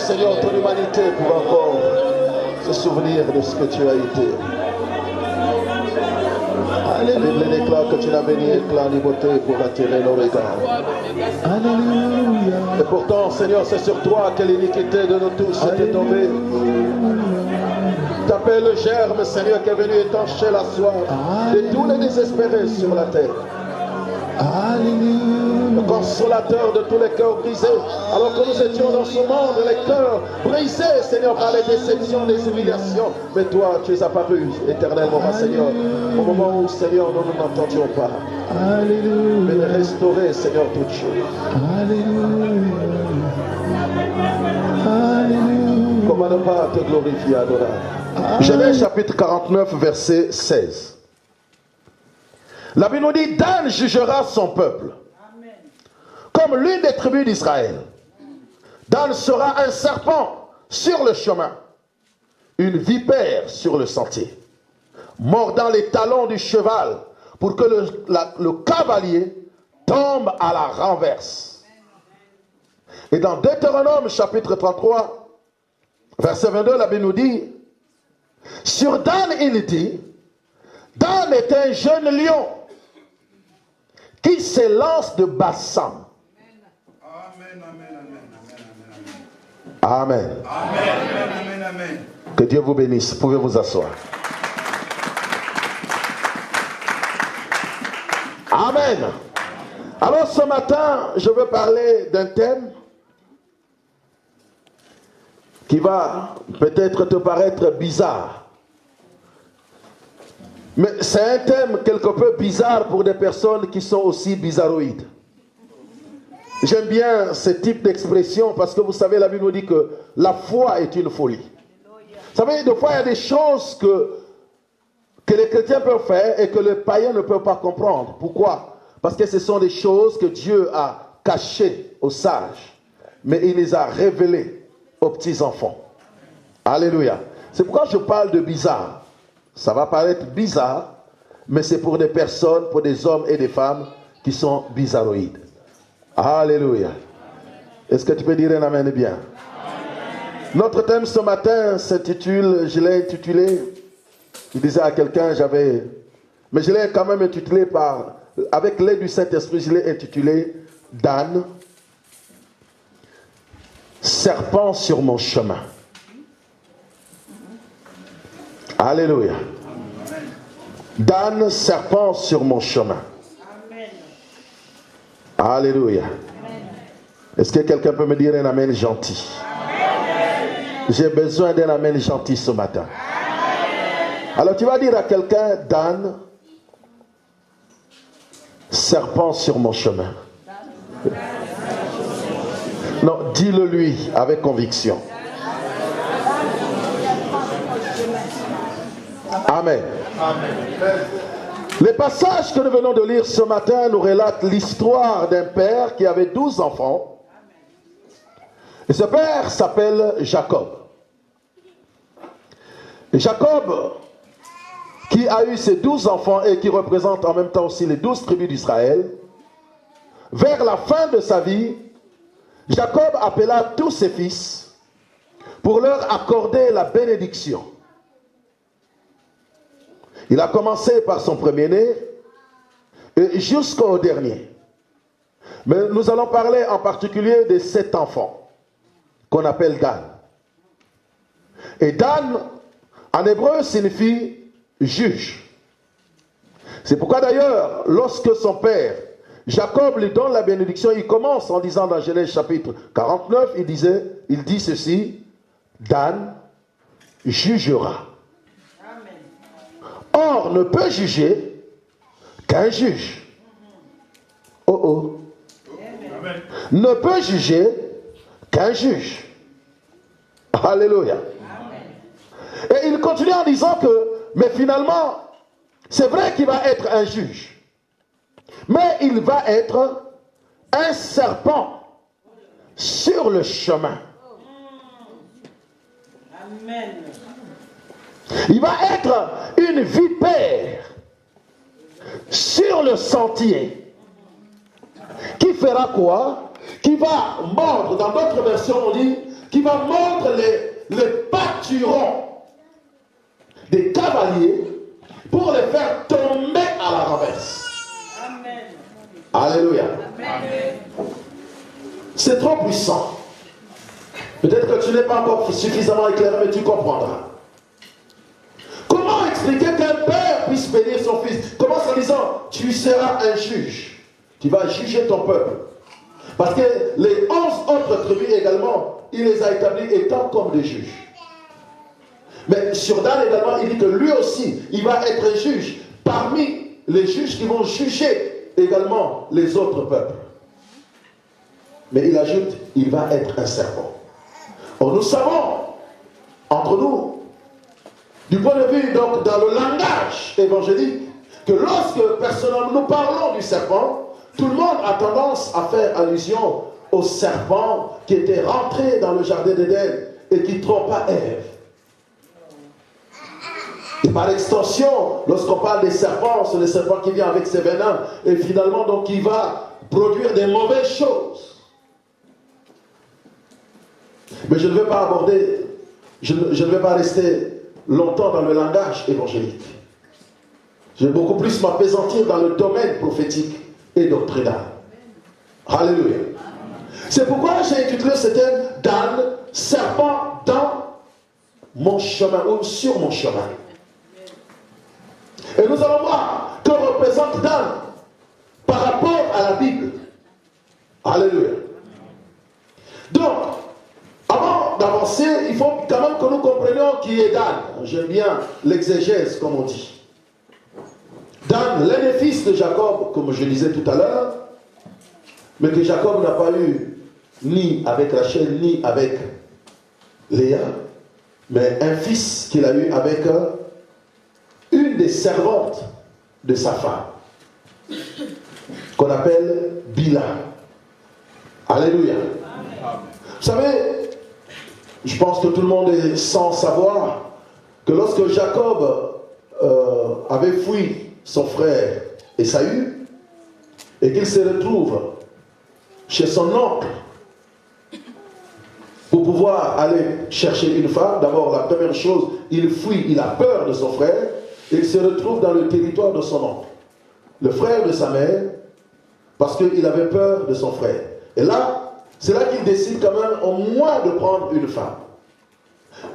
Seigneur, ton humanité pour encore se souvenir de ce que tu as été. La Bible déclare que tu n'as béni éclat ni beauté pour attirer nos regards. Alléluia. Et pourtant, Seigneur, c'est sur toi que l'iniquité de nous tous était tombée. T'appelles le germe, Seigneur, qui est venu étancher la soif de tous les désespérés sur la terre. Alléluia. Le consolateur de tous les cœurs brisés. Alors que nous étions dans ce monde, les cœurs brisés, Seigneur, par les déceptions, les humiliations. Mais toi, tu es apparu éternellement, Seigneur, au moment où, Seigneur, nous ne n'entendions pas. Alléluia. Mais de restaurer, Seigneur, toutes choses. Alléluia. Alléluia. Comment ne pas te glorifier, adorer. Genèse chapitre 49, verset 16. La Bible nous dit, Dan jugera son peuple. Amen. Comme l'une des tribus d'Israël. Dan sera un serpent sur le chemin, une vipère sur le sentier, mordant les talons du cheval pour que le cavalier tombe à la renverse. Et dans Deutéronome chapitre 33, verset 22, la Bible nous dit, sur Dan il dit, Dan est un jeune lion qui s'élance de Bassam. Amen. Amen. Que Dieu vous bénisse. Vous pouvez vous asseoir. Amen. Alors ce matin, je veux parler d'un thème qui va peut-être te paraître bizarre. Mais c'est un thème quelque peu bizarre pour des personnes qui sont aussi bizarroïdes. J'aime bien ce type d'expression parce que vous savez, la Bible nous dit que la foi est une folie. Vous savez, des fois, il y a des choses que les chrétiens peuvent faire et que les païens ne peuvent pas comprendre. Pourquoi? Parce que ce sont des choses que Dieu a cachées aux sages, mais il les a révélées aux petits-enfants. Alléluia. C'est pourquoi je parle de bizarre. Ça va paraître bizarre, mais c'est pour des personnes, pour des hommes et des femmes qui sont bizarroïdes. Alléluia. Est-ce que tu peux dire un amen bien? Amen. Notre thème ce matin s'intitule, je l'ai intitulé, je disais à quelqu'un, mais je l'ai quand même intitulé avec l'aide du Saint-Esprit, je l'ai intitulé Dan, serpent sur mon chemin. Alléluia. Dan, serpent sur mon chemin. Amen. Alléluia. Est-ce que quelqu'un peut me dire un amen gentil? Amen. J'ai besoin d'un amen gentil ce matin. Amen. Alors tu vas dire à quelqu'un, Dan, serpent sur mon chemin. Non, dis-le lui avec conviction. Amen. Amen. Les passages que nous venons de lire ce matin nous relatent l'histoire d'un père qui avait 12 enfants. Et ce père s'appelle Jacob. Et Jacob, qui a eu ses 12 enfants et qui représente en même temps aussi les 12 tribus d'Israël, vers la fin de sa vie, Jacob appela tous ses fils pour leur accorder la bénédiction. Il a commencé par son premier-né et jusqu'au dernier. Mais nous allons parler en particulier de 7 enfants qu'on appelle Dan. Et Dan, en hébreu, signifie juge. C'est pourquoi d'ailleurs, lorsque son père, Jacob, lui donne la bénédiction, il commence en disant dans Genèse chapitre 49, il dit ceci, Dan jugera. Or, ne peut juger qu'un juge. Oh oh. Amen. Ne peut juger qu'un juge. Alléluia. Amen. Et il continue en disant que, mais finalement, c'est vrai qu'il va être un juge. Mais il va être un serpent sur le chemin. Amen. Il va être une vipère sur le sentier. Qui fera quoi? Qui va mordre, dans d'autres versions on dit, qui va mordre les pâturons des cavaliers pour les faire tomber à la renverse. Amen. Alléluia. Amen. C'est trop puissant. Peut-être que tu n'es pas encore suffisamment éclairé, mais tu comprendras. Comment expliquer qu'un père puisse bénir son fils? Commence en disant, tu seras un juge. Tu vas juger ton peuple. Parce que les 11 autres tribus également, il les a établis étant comme des juges. Mais sur Dan également, il dit que lui aussi, il va être juge parmi les juges qui vont juger également les autres peuples. Mais il ajoute, il va être un serpent. Or, nous savons, entre nous, du point de vue, donc, dans le langage évangélique, que lorsque personnellement nous parlons du serpent, tout le monde a tendance à faire allusion au serpent qui était rentré dans le jardin d'Éden et qui trompa Ève. Et par extension, lorsqu'on parle des serpents, c'est le serpent qui vient avec ses venins et finalement donc qui va produire des mauvaises choses. Mais je ne vais pas aborder, je ne vais pas rester longtemps dans le langage évangélique. Je vais beaucoup plus m'apaisantir dans le domaine prophétique et doctrinal. Alléluia. C'est pourquoi j'ai intitulé ce thème Dan, serpent dans mon chemin ou sur mon chemin. Et nous allons voir que représente Dan par rapport à la Bible. Alléluia. Donc, avant d'avancer, il faut quand même que nous comprenions qui est Dan. J'aime bien l'exégèse, comme on dit. Dan, l'un des fils de Jacob, comme je disais tout à l'heure, mais que Jacob n'a pas eu ni avec Rachel, ni avec Léa, mais un fils qu'il a eu avec une des servantes de sa femme, qu'on appelle Bila. Alléluia. Amen. Vous savez, je pense que tout le monde est sans savoir que lorsque Jacob avait fui son frère Ésaü et qu'il se retrouve chez son oncle pour pouvoir aller chercher une femme, d'abord la première chose, il fuit, il a peur de son frère et il se retrouve dans le territoire de son oncle, le frère de sa mère, parce qu'il avait peur de son frère. Et là, c'est là qu'il décide quand même au moins de prendre une femme.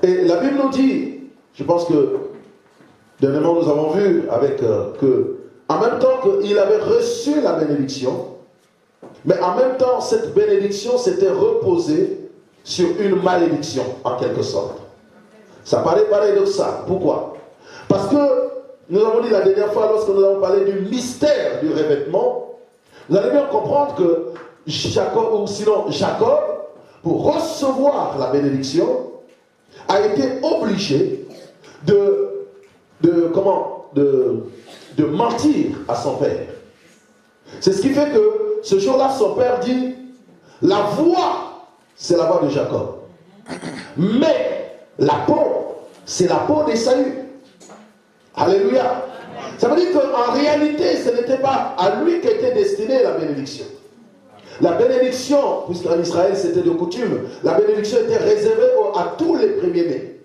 Et la Bible nous dit, je pense que dernièrement nous avons vu avec que en même temps qu'il avait reçu la bénédiction, mais en même temps cette bénédiction s'était reposée sur une malédiction en quelque sorte. Ça paraît paradoxal. Pourquoi? Parce que nous avons dit la dernière fois lorsque nous avons parlé du mystère du revêtement, vous allez bien comprendre que Jacob, ou sinon Jacob, pour recevoir la bénédiction, a été obligé de mentir à son père. C'est ce qui fait que ce jour-là, son père dit, la voix, c'est la voix de Jacob. Mais la peau, c'est la peau d'Ésaü. Alléluia. Ça veut dire qu'en réalité, ce n'était pas à lui qu'était destinée la bénédiction. La bénédiction, puisqu'en Israël c'était de coutume, la bénédiction était réservée à tous les premiers-nés.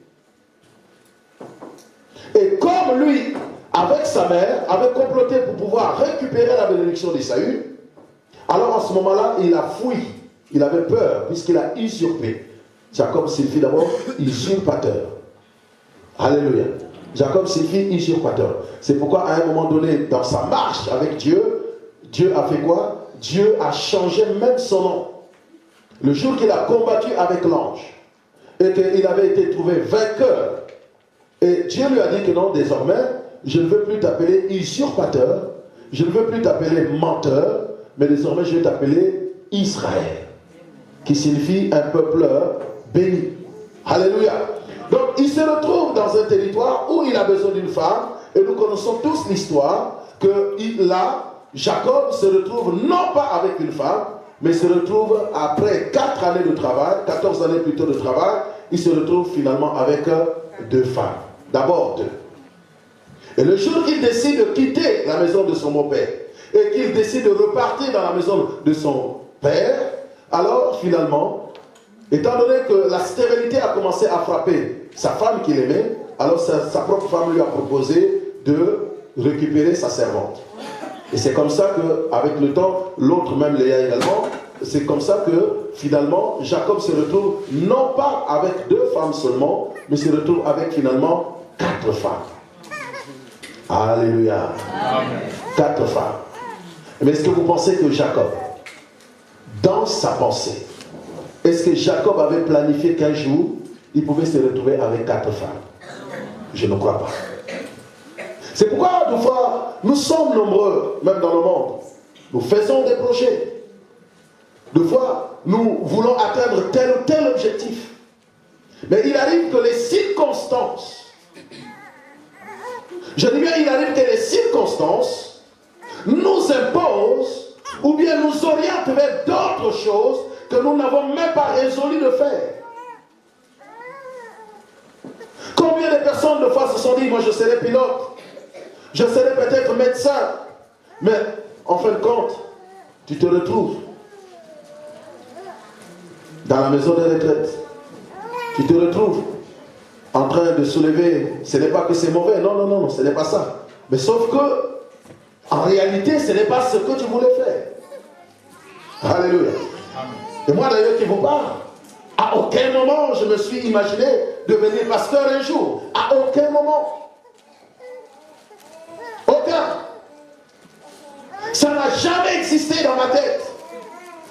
Et comme lui, avec sa mère, avait comploté pour pouvoir récupérer la bénédiction d'Ésaü, alors en ce moment-là, il a fui. Il avait peur, puisqu'il a usurpé. Jacob signifie d'abord usurpateur. Alléluia. Jacob signifie usurpateur. C'est pourquoi à un moment donné, dans sa marche avec Dieu, Dieu a fait quoi? Dieu a changé même son nom. Le jour qu'il a combattu avec l'ange, et qu'il avait été trouvé vainqueur, et Dieu lui a dit que non, désormais, je ne veux plus t'appeler usurpateur, je ne veux plus t'appeler menteur, mais désormais je vais t'appeler Israël, qui signifie un peupleur béni. Alléluia. Donc il se retrouve dans un territoire où il a besoin d'une femme, et nous connaissons tous l'histoire, que là, Jacob se retrouve non pas avec une femme, mais se retrouve après 4 années de travail, 14 années plutôt de travail, il se retrouve finalement avec 2 femmes. D'abord 2. Et le jour qu'il décide de quitter la maison de son beau-père, et qu'il décide de repartir dans la maison de son père, alors finalement, Étant donné que la stérilité a commencé à frapper sa femme qu'il aimait, alors sa propre femme lui a proposé de récupérer sa servante. Et c'est comme ça qu'avec le temps, l'autre même Léa également, c'est comme ça que finalement Jacob se retrouve non pas avec 2 femmes seulement, mais se retrouve avec finalement 4 femmes. Alléluia. Amen. 4 femmes. Mais est-ce que vous pensez que Jacob, dans sa pensée, est-ce que Jacob avait planifié qu'un jour, il pouvait se retrouver avec 4 femmes? Je ne crois pas. C'est pourquoi, des fois, nous sommes nombreux, même dans le monde. Nous faisons des projets. Des fois, nous voulons atteindre tel ou tel objectif. Mais il arrive que les circonstances, je dis bien, il arrive que les circonstances nous imposent ou bien nous orientent vers d'autres choses que nous n'avons même pas résolu de faire. Combien de personnes de fois se sont dit, moi je serai pilote, je serai peut-être médecin, mais en fin de compte, tu te retrouves dans la maison de retraite. Tu te retrouves en train de soulever, ce n'est pas que c'est mauvais, non, non, non, ce n'est pas ça. Mais sauf que, en réalité, ce n'est pas ce que tu voulais faire. Alléluia. Et moi d'ailleurs qui vous parle, à aucun moment je me suis imaginé devenir pasteur un jour. À aucun moment. Aucun. Ça n'a jamais existé dans ma tête.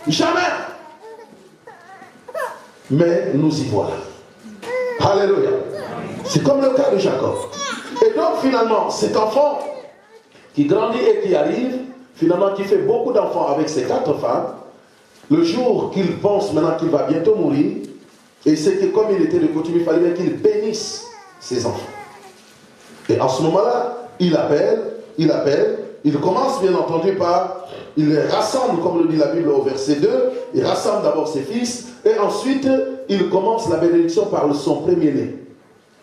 Jamais. Mais nous y voilà. Alléluia. C'est comme le cas de Jacob. Et donc finalement, cet enfant qui grandit et qui arrive, finalement qui fait beaucoup d'enfants avec ses 4 femmes, le jour qu'il pense maintenant qu'il va bientôt mourir, et c'est que comme il était de coutume, il fallait bien qu'il bénisse ses enfants. Et en ce moment-là, il commence bien entendu par, il les rassemble, comme le dit la Bible au verset 2, il rassemble d'abord ses fils, et ensuite, il commence la bénédiction par son premier-né.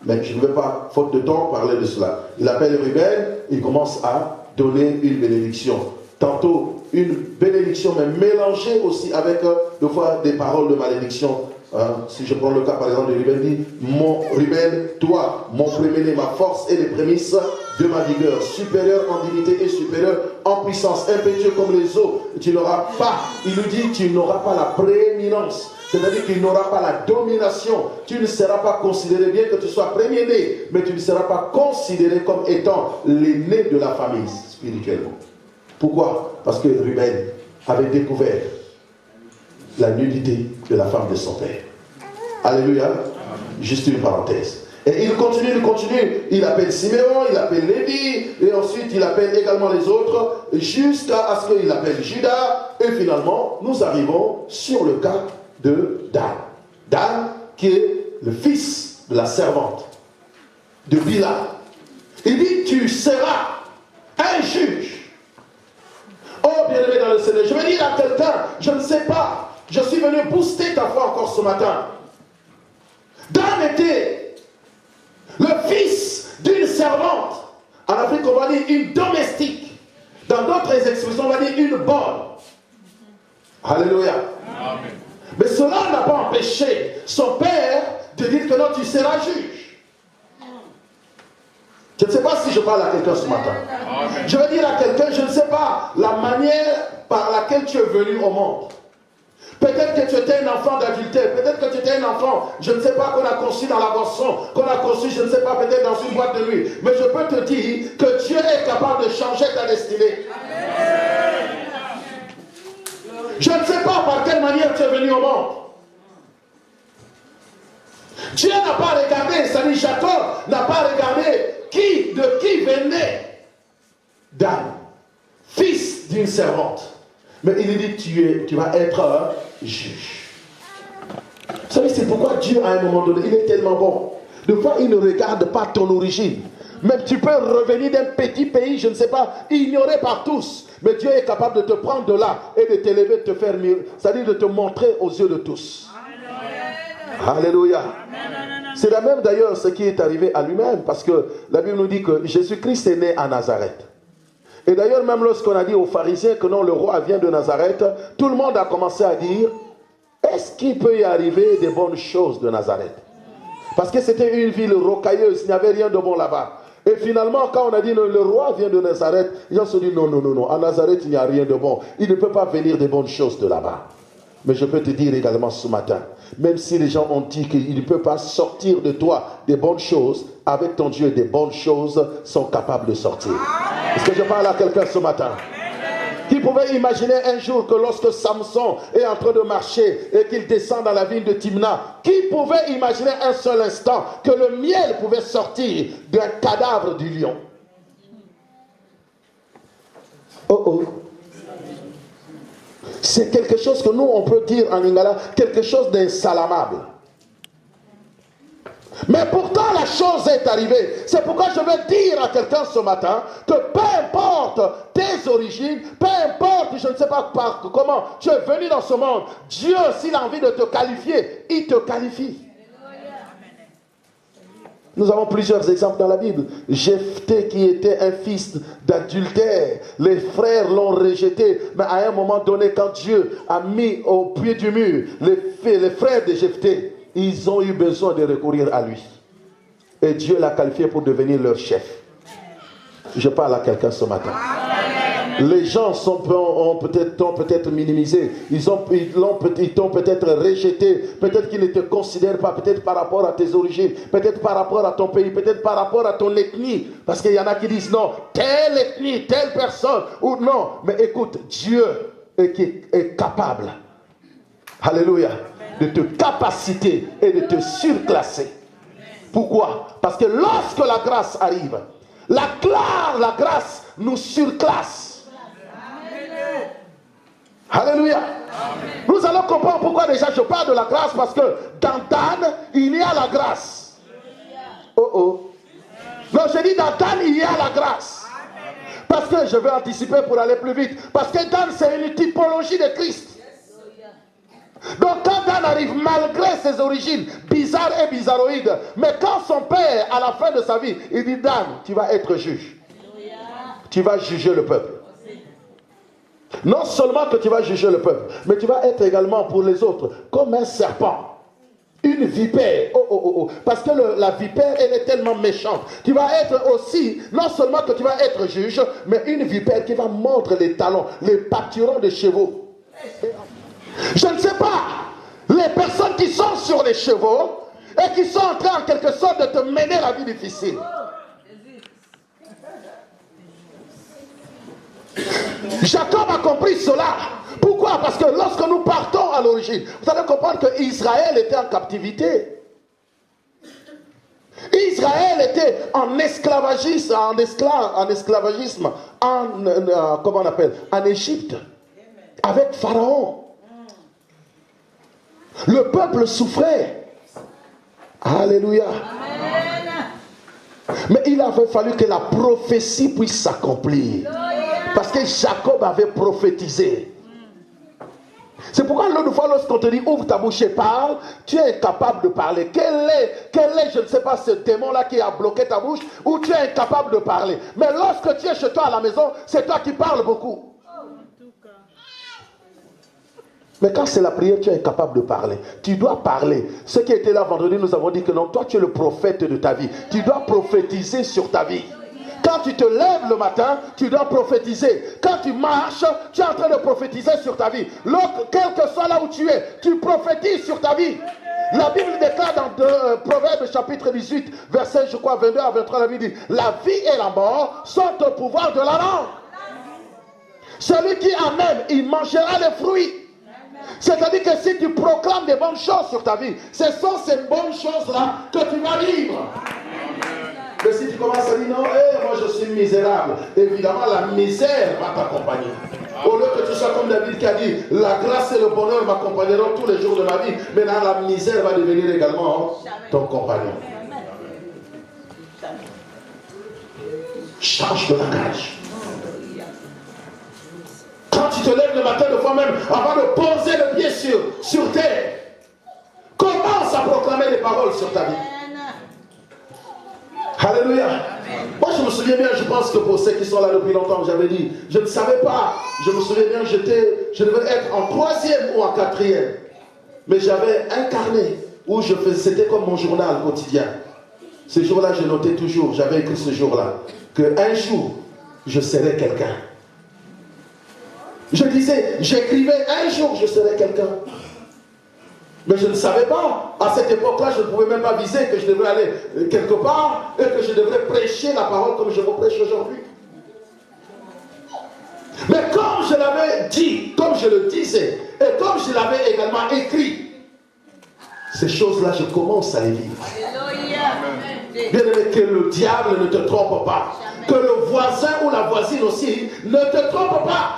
Mais je ne vais pas, faute de temps, parler de cela. Il appelle Ruben, il commence à donner une bénédiction. Tantôt une bénédiction, mais mélangée aussi avec des fois des paroles de malédiction. Si je prends le cas par exemple de Ruben, dit, mon Ruben, toi, mon premier-né, ma force et les prémices de ma vigueur, supérieur en dignité et supérieur en puissance, impétueux comme les eaux, tu n'auras pas, il nous dit, tu n'auras pas la prééminence. C'est-à-dire qu'il n'aura pas la domination. Tu ne seras pas considéré, bien que tu sois premier-né, mais tu ne seras pas considéré comme étant l'aîné de la famille spirituellement. Pourquoi? Parce que Ruben avait découvert la nudité de la femme de son père. Alléluia. Juste une parenthèse. Et il continue. Il appelle Siméon, il appelle Lévi, et ensuite il appelle également les autres, jusqu'à ce qu'il appelle Judas. Et finalement, nous arrivons sur le cas de Dan. Dan, qui est le fils de la servante de Bila. Il dit, tu seras un juge. Oh, bien-aimé dans le Seigneur, je vais dire à quelqu'un, je ne sais pas, je suis venu booster ta foi encore ce matin. Dan était le fils d'une servante. En Afrique, on va dire une domestique. Dans d'autres expressions, on va dire une bonne. Alléluia. Amen. Mais cela n'a pas empêché son père de dire que non, tu seras juge. Je ne sais pas si je parle à quelqu'un ce matin. Amen. Je veux dire à quelqu'un, je ne sais pas la manière par laquelle tu es venu au monde. Peut-être que tu étais un enfant d'adultère, peut-être que tu étais un enfant, je ne sais pas, qu'on a conçu dans la boisson, qu'on a conçu, je ne sais pas, peut-être dans une boîte de nuit. Mais je peux te dire que Dieu est capable de changer ta destinée. Amen. Je ne sais pas par quelle manière tu es venu au monde. Dieu n'a pas regardé, ça dit Jacob n'a pas regardé de qui venait Dan, fils d'une servante. Mais il dit, tu vas être un juge. Vous savez, c'est pourquoi Dieu, à un moment donné, il est tellement bon. Des fois, il ne regarde pas ton origine. Même tu peux revenir d'un petit pays, je ne sais pas, ignoré par tous. Mais Dieu est capable de te prendre de là et de t'élever, de te faire mieux. C'est-à-dire de te montrer aux yeux de tous. Alléluia. C'est la même d'ailleurs ce qui est arrivé à lui-même. Parce que la Bible nous dit que Jésus-Christ est né à Nazareth. Et d'ailleurs, même lorsqu'on a dit aux pharisiens que non, le roi vient de Nazareth, tout le monde a commencé à dire, est-ce qu'il peut y arriver des bonnes choses de Nazareth? Parce que c'était une ville rocailleuse, il n'y avait rien de bon là-bas. Et finalement, quand on a dit le roi vient de Nazareth, les gens se disent non, à Nazareth il n'y a rien de bon. Il ne peut pas venir des bonnes choses de là-bas. Mais je peux te dire également ce matin, même si les gens ont dit qu'il ne peut pas sortir de toi des bonnes choses, avec ton Dieu, des bonnes choses sont capables de sortir. Est-ce que je parle à quelqu'un ce matin? Qui pouvait imaginer un jour que lorsque Samson est en train de marcher et qu'il descend dans la ville de Timna, qui pouvait imaginer un seul instant que le miel pouvait sortir d'un cadavre du lion? C'est quelque chose que nous, on peut dire en lingala, quelque chose d'insalamable. Mais pourtant, la chose est arrivée. C'est pourquoi je veux dire à quelqu'un ce matin que peu importe tes origines, peu importe, je ne sais pas comment tu es venu dans ce monde, Dieu, s'il a envie de te qualifier, il te qualifie. Nous avons plusieurs exemples dans la Bible. Jephthé qui était un fils d'adultère, les frères l'ont rejeté, mais à un moment donné, quand Dieu a mis au pied du mur les frères de Jephthé, ils ont eu besoin de recourir à lui. Et Dieu l'a qualifié pour devenir leur chef. Je parle à quelqu'un ce matin. Les gens t'ont peut-être minimisé, ils t'ont peut-être rejeté, peut-être qu'ils ne te considèrent pas, peut-être par rapport à tes origines, peut-être par rapport à ton pays, peut-être par rapport à ton ethnie, parce qu'il y en a qui disent non, telle ethnie, telle personne, ou non, mais écoute, Dieu est capable, alléluia, de te capaciter et de te surclasser. Pourquoi? Parce que lorsque la grâce arrive, la grâce nous surclasse. Alléluia. Nous allons comprendre pourquoi déjà je parle de la grâce, parce que dans Dan, il y a la grâce. Non, je dis dans Dan, il y a la grâce. Parce que je vais anticiper pour aller plus vite. Parce que Dan, c'est une typologie de Christ. Donc quand Dan arrive, malgré ses origines bizarres et bizarroïdes, mais quand son père, à la fin de sa vie, il dit Dan, tu vas être juge. Tu vas juger le peuple. Non seulement que tu vas juger le peuple, mais tu vas être également pour les autres comme un serpent, une vipère. Parce que la vipère, elle est tellement méchante. Tu vas être aussi, non seulement que tu vas être juge, mais une vipère qui va mordre les talons, les pâturons de chevaux. Je ne sais pas, les personnes qui sont sur les chevaux et qui sont en train en quelque sorte de te mener la vie difficile. Jacob a compris cela. Pourquoi? Parce que lorsque nous partons à l'origine, vous allez comprendre que Israël était en captivité. Israël était en esclavagisme, comment on appelle, en Égypte, avec Pharaon. Le peuple souffrait. Alléluia. Mais il avait fallu que la prophétie puisse s'accomplir. Parce que Jacob avait prophétisé. C'est pourquoi l'autre fois, lorsqu'on te dit ouvre ta bouche et parle, tu es incapable de parler. Quel est, je ne sais pas, ce démon-là qui a bloqué ta bouche, ou tu es incapable de parler. Mais lorsque tu es chez toi à la maison, c'est toi qui parles beaucoup. Mais quand c'est la prière, tu es incapable de parler. Tu dois parler. Ceux qui étaient là vendredi, nous avons dit que non, toi tu es le prophète de ta vie. Tu dois prophétiser sur ta vie. Quand tu te lèves le matin, tu dois prophétiser. Quand tu marches, tu es en train de prophétiser sur ta vie. Quel que soit là où tu es, tu prophétises sur ta vie. La Bible déclare dans Proverbes chapitre 18, verset je crois 22 à 23, la Bible dit, la vie et la mort sont au pouvoir de la langue. Celui qui en aime, il mangera les fruits. C'est-à-dire que si tu proclames des bonnes choses sur ta vie, ce sont ces bonnes choses-là que tu vas vivre. Mais si tu commences à dire non, moi je suis misérable, évidemment la misère va t'accompagner. Au lieu que tu sois comme David qui a dit, la grâce et le bonheur m'accompagneront tous les jours de ma vie, maintenant la misère va devenir également ton compagnon. Change de langage. Quand tu te lèves le matin de toi-même, avant de poser le pied sur terre, commence à proclamer des paroles sur ta vie. Alléluia. Moi je me souviens bien, je pense que pour ceux qui sont là depuis longtemps, j'avais dit, je ne savais pas, je me souviens bien, je devais être en 3e ou en 4e. Mais j'avais un carnet où je faisais, c'était comme mon journal quotidien. Ce jour-là, je notais toujours, j'avais écrit ce jour-là, qu'un jour, je serai quelqu'un. Je disais, j'écrivais, un jour, je serai quelqu'un. Mais je ne savais pas. À cette époque-là, je ne pouvais même pas viser que je devrais aller quelque part et que je devrais prêcher la parole comme je vous prêche aujourd'hui. Mais comme je l'avais dit, comme je le disais, et comme je l'avais également écrit, ces choses-là, je commence à les vivre. Bien aimé, que le diable ne te trompe pas. Que le voisin ou la voisine aussi ne te trompe pas.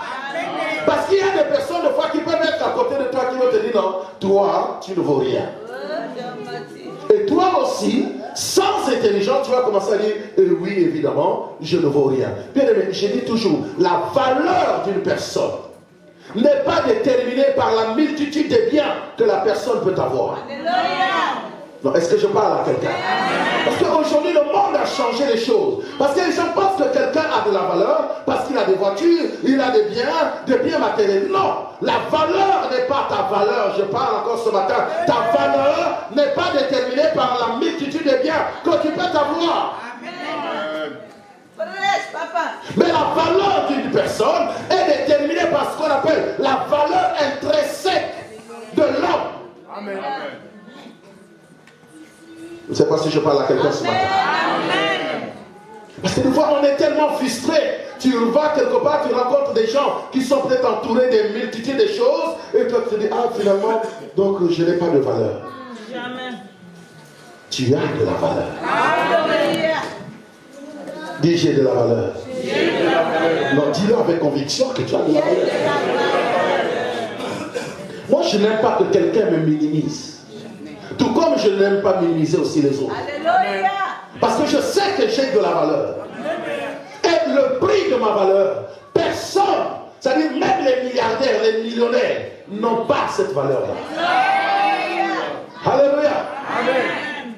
Parce qu'il y a des personnes, des fois, qui peuvent être à côté de toi, qui vont te dire, non, toi, tu ne vaux rien. Et toi aussi, sans intelligence, tu vas commencer à dire, oui, évidemment, je ne vaux rien. Bien aimé, je dis toujours, la valeur d'une personne n'est pas déterminée par la multitude des biens que la personne peut avoir. Non, est-ce que je parle à quelqu'un? Parce qu'aujourd'hui, le monde a changé les choses. Parce que les gens pensent que quelqu'un a de la valeur parce qu'il a des voitures, il a des biens matériels. Non, la valeur n'est pas ta valeur. Je parle encore ce matin. Ta valeur n'est pas déterminée par la multitude des biens que tu peux avoir. Mais la valeur d'une personne est déterminée par ce qu'on appelle la valeur intrinsèque de l'homme. Amen. Je ne sais pas si je parle à quelqu'un ce matin. Amen. Parce que des fois, on est tellement frustré. Tu vas quelque part, tu rencontres des gens qui sont peut-être entourés des multitudes de choses. Et toi, tu te dis, ah, finalement, donc je n'ai pas de valeur. Jamais. Tu as de la valeur. Amen. Dis, j'ai de la valeur. Non, dis-le avec conviction que tu as de la valeur. Moi, je n'aime pas que quelqu'un me minimise. Tout comme je n'aime pas minimiser aussi les autres. Alléluia. Parce que je sais que j'ai de la valeur. Et le prix de ma valeur, personne, c'est-à-dire même les milliardaires, les millionnaires, n'ont pas cette valeur-là. Alléluia. Amen.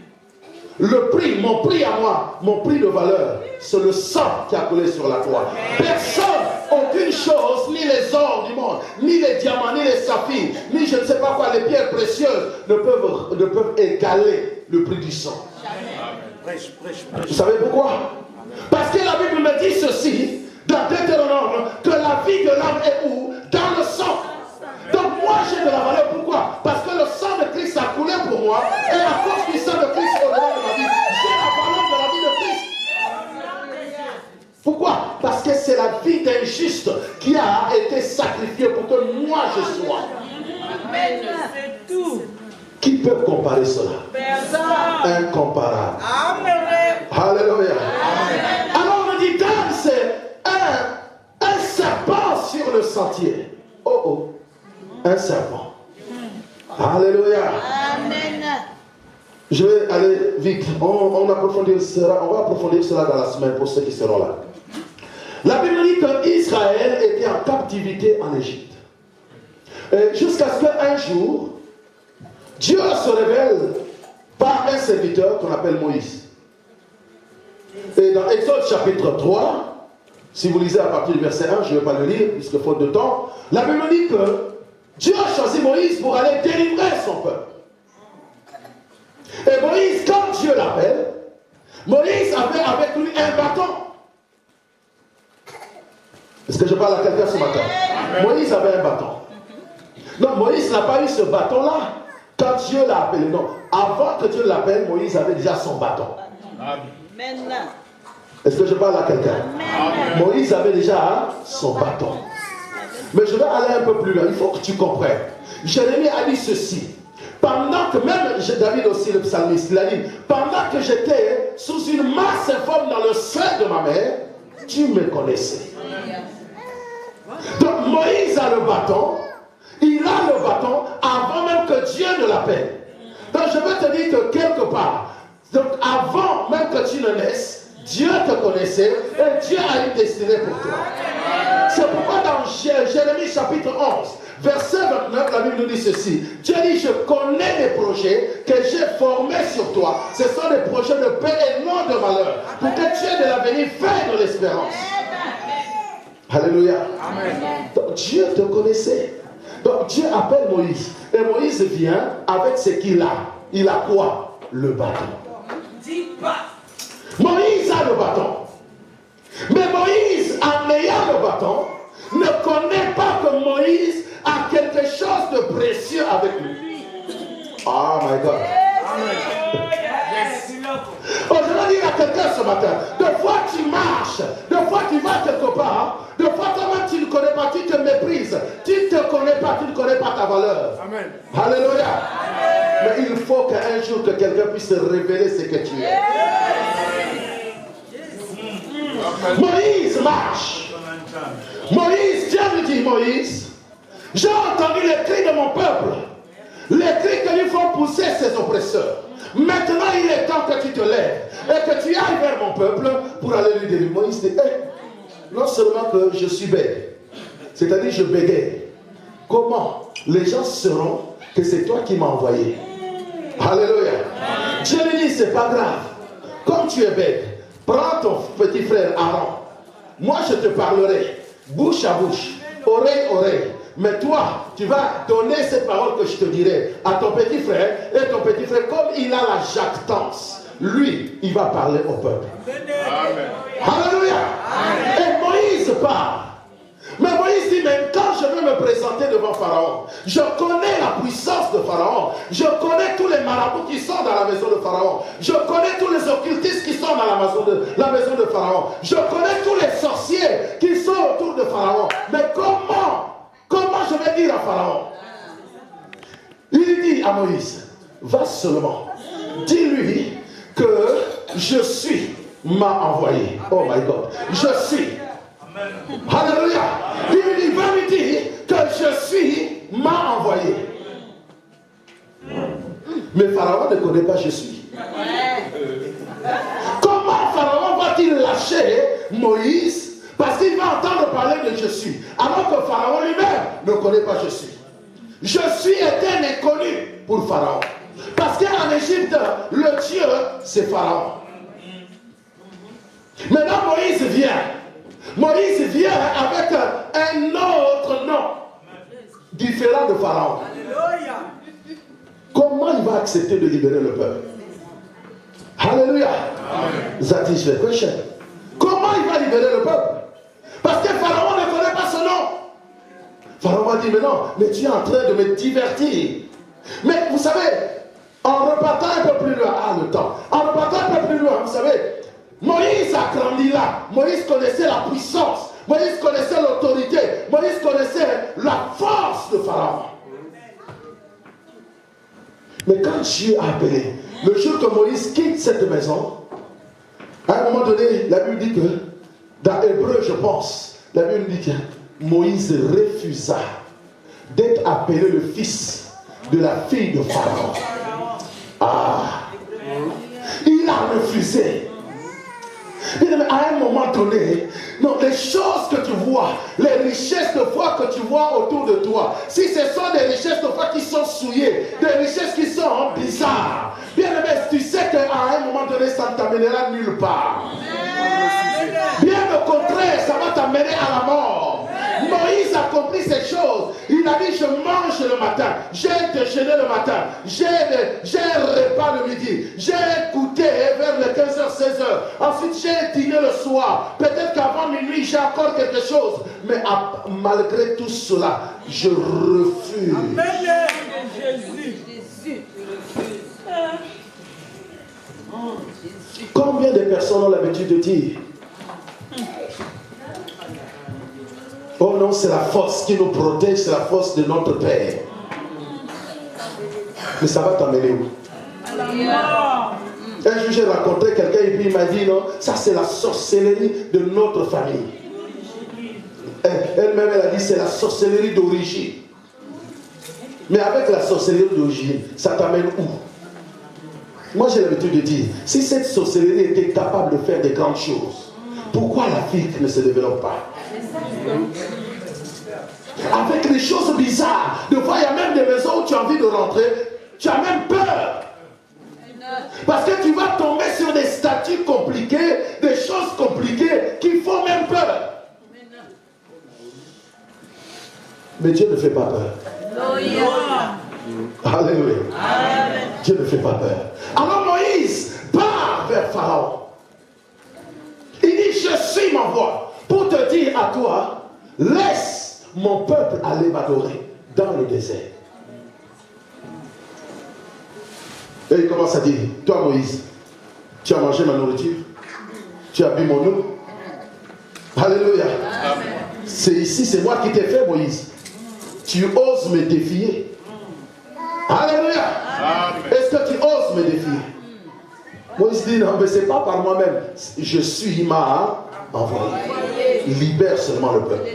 Le prix, mon prix à moi, mon prix de valeur, c'est le sang qui a coulé sur la croix. Personne, aucune chose, ni les or du monde, ni les diamants, ni les saphirs, ni je ne sais pas quoi, les pierres précieuses, ne peuvent égaler le prix du sang. Vous savez pourquoi? Parce que la Bible me dit ceci, dans Deutéronome, que la vie de l'homme est où? Dans le sang. Donc moi j'ai de la valeur, pourquoi? Parce que le sang de Christ a coulé pour moi, et à cause du sang de Christ au-delà de ma vie, j'ai la valeur de la vie de Christ. Pourquoi? Parce que c'est la vie d'un juste qui a été sacrifiée pour que moi je sois. Amen. C'est tout. Qui peut comparer cela? Personne. Incomparable. Amen. Alléluia. Amen. Alors on dit, Dan, c'est un serpent sur le sentier. Oh oh. Un serpent. Alléluia. Amen. Je vais aller vite. On va approfondir cela dans la semaine pour ceux qui seront là. La Bible dit qu'Israël était en captivité en Égypte. Jusqu'à ce qu'un jour, Dieu se révèle par un serviteur qu'on appelle Moïse. Et dans Exode chapitre 3, si vous lisez à partir du verset 1, je ne vais pas le lire puisque faute de temps, la Bible dit que Dieu a choisi Moïse pour aller délivrer son peuple. Et Moïse, quand Dieu l'appelle, Moïse avait avec lui un bâton. Est-ce que je parle à quelqu'un ce matin? Moïse avait un bâton. Non, Moïse n'a pas eu ce bâton-là quand Dieu l'a appelé. Non, avant que Dieu l'appelle, Moïse avait déjà son bâton. Amen. Est-ce que je parle à quelqu'un? Moïse avait déjà son bâton. Mais je vais aller un peu plus loin, il faut que tu comprennes. Jérémie a dit ceci. Pendant que, même David aussi le psalmiste, il a dit, pendant que j'étais sous une masse informe dans le sein de ma mère, tu me connaissais. Donc Moïse a le bâton, il a le bâton avant même que Dieu ne l'appelle. Donc je veux te dire que quelque part, donc avant même que tu ne naisses, Dieu te connaissait et Dieu a une destinée pour toi. C'est pourquoi dans Jérémie chapitre 11, verset 29, la Bible nous dit ceci. Dieu dit, je connais les projets que j'ai formés sur toi. Ce sont des projets de paix et non de malheur. Pour que tu aies de l'avenir fait de l'espérance. Alléluia. Amen. Donc, Dieu te connaissait. Donc Dieu appelle Moïse. Et Moïse vient avec ce qu'il a. Il a quoi? Le bâton. Moïse a le bâton. Mais Moïse, en ayant le bâton, ne connaît pas que Moïse a quelque chose de précieux avec lui. Oh my God. Oh, je vais dire à quelqu'un ce matin, deux fois tu marches, deux fois tu vas quelque part, deux fois toi-même tu ne connais pas, tu te méprises, tu ne te connais pas, tu ne connais pas ta valeur. Amen. Alléluia. Amen. Mais il faut qu'un jour que quelqu'un puisse révéler ce que tu es. Moïse marche. Moïse, Dieu lui dit, Moïse, j'ai entendu les cris de mon peuple, les cris que lui font pousser ses oppresseurs. Maintenant, il est temps que tu te lèves et que tu ailles vers mon peuple pour aller lui délivrer. Moïse dit, non seulement que je suis bête, c'est-à-dire je bégaye. Comment les gens sauront que c'est toi qui m'as envoyé? Alléluia. Dieu lui dit, c'est pas grave. Comme tu es bête, prends ton petit frère Aaron. Moi, je te parlerai bouche à bouche, oreille à oreille. Mais toi, tu vas donner cette parole que je te dirai à ton petit frère. Et ton petit frère, comme il a la jactance, lui, il va parler au peuple. Amen. Alléluia. Amen. Et Moïse parle. Mais Moïse dit, même quand je vais me présenter devant Pharaon, je connais la puissance de Pharaon. Je connais tous les marabouts qui sont dans la maison de Pharaon. Je connais tous les occultistes qui sont dans la maison de Pharaon. Je connais tous les sorciers qui sont autour de Pharaon. Mais comment je vais dire à Pharaon? Il dit à Moïse, va seulement, dis-lui que je suis m'a envoyé. Oh my God, je suis. Alléluia. Il lui dit, va lui dire que je suis m'a envoyé. Mais Pharaon ne connaît pas je suis. Comment Pharaon va-t-il lâcher Moïse? Parce qu'il va entendre parler de je suis. Alors que Pharaon lui-même ne connaît pas je suis. Je suis était un inconnu pour Pharaon. Parce qu'en Égypte, le Dieu, c'est Pharaon. Maintenant, Moïse vient. Moïse vient avec un autre nom différent de Pharaon. Comment il va accepter de libérer le peuple? Alléluia. That is the question. Comment il va libérer le peuple? Parce que Pharaon ne connaît pas ce nom. Pharaon va dire, mais non, mais tu es en train de me divertir. Mais vous savez, en repartant un peu plus loin, le temps, en repartant un peu plus loin, vous savez, Moïse a grandi là. Moïse connaissait la puissance. Moïse connaissait l'autorité. Moïse connaissait la force de Pharaon. Mais quand Dieu a appelé, le jour que Moïse quitte cette maison, à un moment donné, la Bible dit que, dans Hébreu, je pense, la Bible dit que Moïse refusa d'être appelé le fils de la fille de Pharaon. Il a refusé. À un moment donné, non, les choses que tu vois, les richesses de foi que tu vois autour de toi, si ce sont des richesses de foi qui sont souillées, des richesses qui sont bizarres, bien aimé, tu sais qu'à un moment donné, ça ne t'amènera nulle part. Bien au contraire, ça va t'amener à la mort. Moïse a compris ces choses. Il a dit, je mange le matin, j'ai déjeuné le matin, j'ai un repas le midi, j'ai goûté vers les 15h, 16h. Ensuite, j'ai dîné le soir. Peut-être qu'avant minuit, j'ai encore quelque chose. Mais malgré tout cela, je refuse. Amen. Jésus. Combien de personnes ont l'habitude de dire, oh non, c'est la force qui nous protège, c'est la force de notre Père. Mais ça va t'amener où? Un jour, j'ai rencontré quelqu'un et puis il m'a dit, non, ça c'est la sorcellerie de notre famille. Elle-même, elle a dit, c'est la sorcellerie d'origine. Mais avec la sorcellerie d'origine, ça t'amène où? Moi, j'ai l'habitude de dire, si cette sorcellerie était capable de faire de grandes choses, pourquoi l'Afrique ne se développe pas? Avec les choses bizarres, de voir, il y a même des maisons où tu as envie de rentrer, tu as même peur. Parce que tu vas tomber sur des statues compliquées, des choses compliquées qui font même peur. Mais Dieu ne fait pas peur. Alléluia. Dieu ne fait pas peur. Alors Moïse part vers Pharaon. Il dit, je suis ma voix pour te dire à toi, laisse mon peuple aller m'adorer dans le désert. Et il commence à dire, toi Moïse, tu as mangé ma nourriture, tu as bu mon eau. Alléluia. C'est ici, c'est moi qui t'ai fait Moïse. Tu oses me défier. Alléluia. Est-ce que tu oses me défier? Moïse dit, non mais c'est pas par moi-même. Je suis m'a envoyé. Libère seulement le peuple.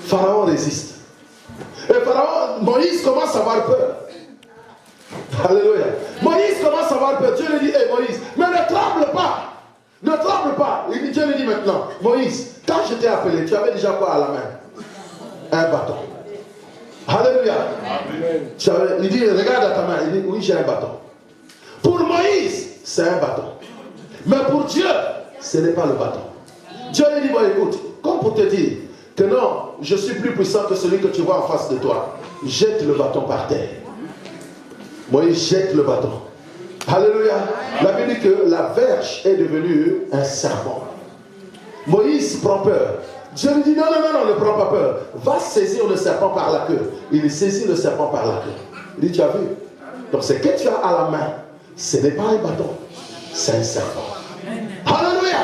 Pharaon résiste. Et Pharaon, Moïse commence à avoir peur. Alléluia. Moïse commence à avoir peur. Dieu lui dit, hé Moïse, mais ne tremble pas. Ne tremble pas. Dieu lui dit maintenant, Moïse, quand je t'ai appelé, tu avais déjà quoi à la main? Un bâton. Alléluia. Il dit, regarde à ta main. Il dit, oui, j'ai un bâton. Pour Moïse, c'est un bâton. Mais pour Dieu, ce n'est pas le bâton. Dieu lui dit, bon écoute, comme pour te dire que non, je suis plus puissant que celui que tu vois en face de toi. Jette le bâton par terre. Moïse jette le bâton. Alléluia. La Bible dit que la verge est devenue un serpent. Moïse prend peur. Dieu lui dit non, non, non, non, ne prends pas peur. Va saisir le serpent par la queue. Il saisit le serpent par la queue. Il dit, tu as vu? Donc ce que tu as à la main, ce n'est pas un bâton, c'est un serpent. Alléluia.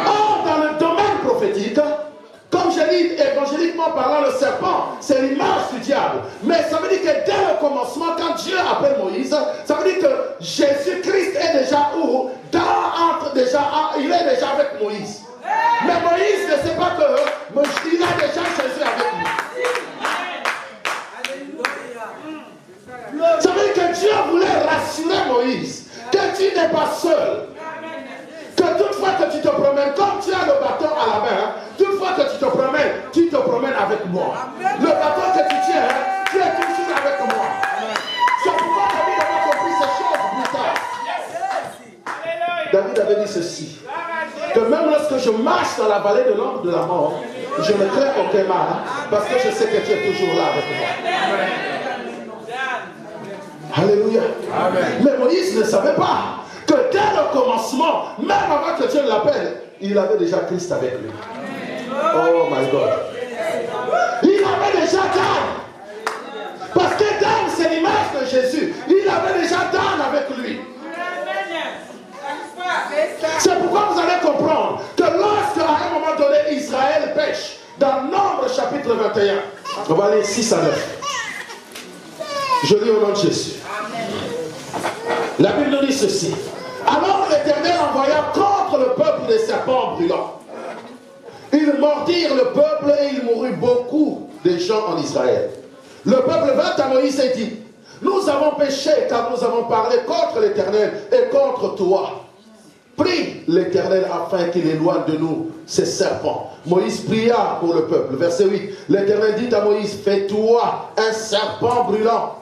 Or, dans le domaine prophétique, comme je dis, évangéliquement parlant, le serpent, c'est l'image du diable. Mais ça veut dire que dès le commencement, quand Dieu appelle Moïse, ça veut dire que Jésus-Christ est déjà où? Il est déjà avec Moïse. Mais Moïse ne sait pas qu'il a déjà Jésus avec lui. Ça veut dire que Dieu voulait rassurer Moïse que tu n'es pas seul. Que toutefois que tu te promènes, comme tu as le bâton à la main, toutefois que tu te promènes avec moi. Le bâton que tu tiens, tu es toujours avec moi. C'est pourquoi David avait compris ces choses plus tard. David avait dit ceci, que même lorsque je marche dans la vallée de l'ombre de la mort, je ne crains aucun mal, parce que je sais que tu es toujours là avec moi. Alléluia. Amen. Mais Moïse ne savait pas que dès le commencement, même avant que Dieu l'appelle, il avait déjà Christ avec lui. Oh my God. Il avait déjà Dan. Parce que Dan, c'est l'image de Jésus. Il avait déjà Dan avec lui. C'est pourquoi vous allez comprendre que lorsque à un moment donné Israël pêche, dans Nombre chapitre 21, on va aller 6 à 9. Je lis au nom de Jésus. La Bible nous dit ceci. Alors l'Éternel envoya contre le peuple des serpents brûlants. Ils mordirent le peuple et il mourut beaucoup de gens en Israël. Le peuple vint à Moïse et dit, nous avons péché car nous avons parlé contre l'Éternel et contre toi. Prie l'Éternel afin qu'il éloigne de nous ces serpents. Moïse pria pour le peuple. Verset 8. L'Éternel dit à Moïse, fais-toi un serpent brûlant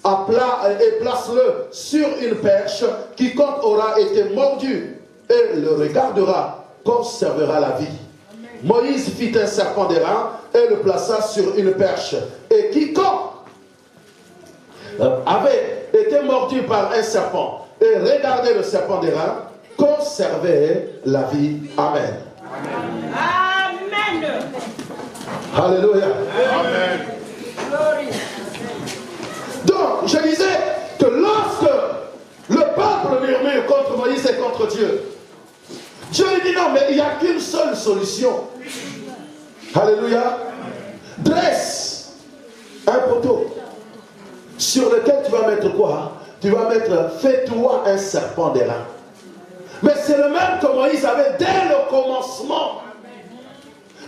et place-le sur une perche. Quiconque aura été mordu et le regardera conservera la vie. Moïse fit un serpent d'airain et le plaça sur une perche. Et quiconque avait été mordu par un serpent et regardait le serpent d'airain conserver la vie. Amen. Amen. Alléluia. Amen. Donc, je disais que lorsque le peuple murmure contre Moïse et contre Dieu, Dieu lui dit non, mais il n'y a qu'une seule solution. Alléluia. Dresse un poteau sur lequel tu vas mettre quoi? Tu vas mettre, fais-toi un serpent d'airain. Mais c'est le même que Moïse avait dès le commencement.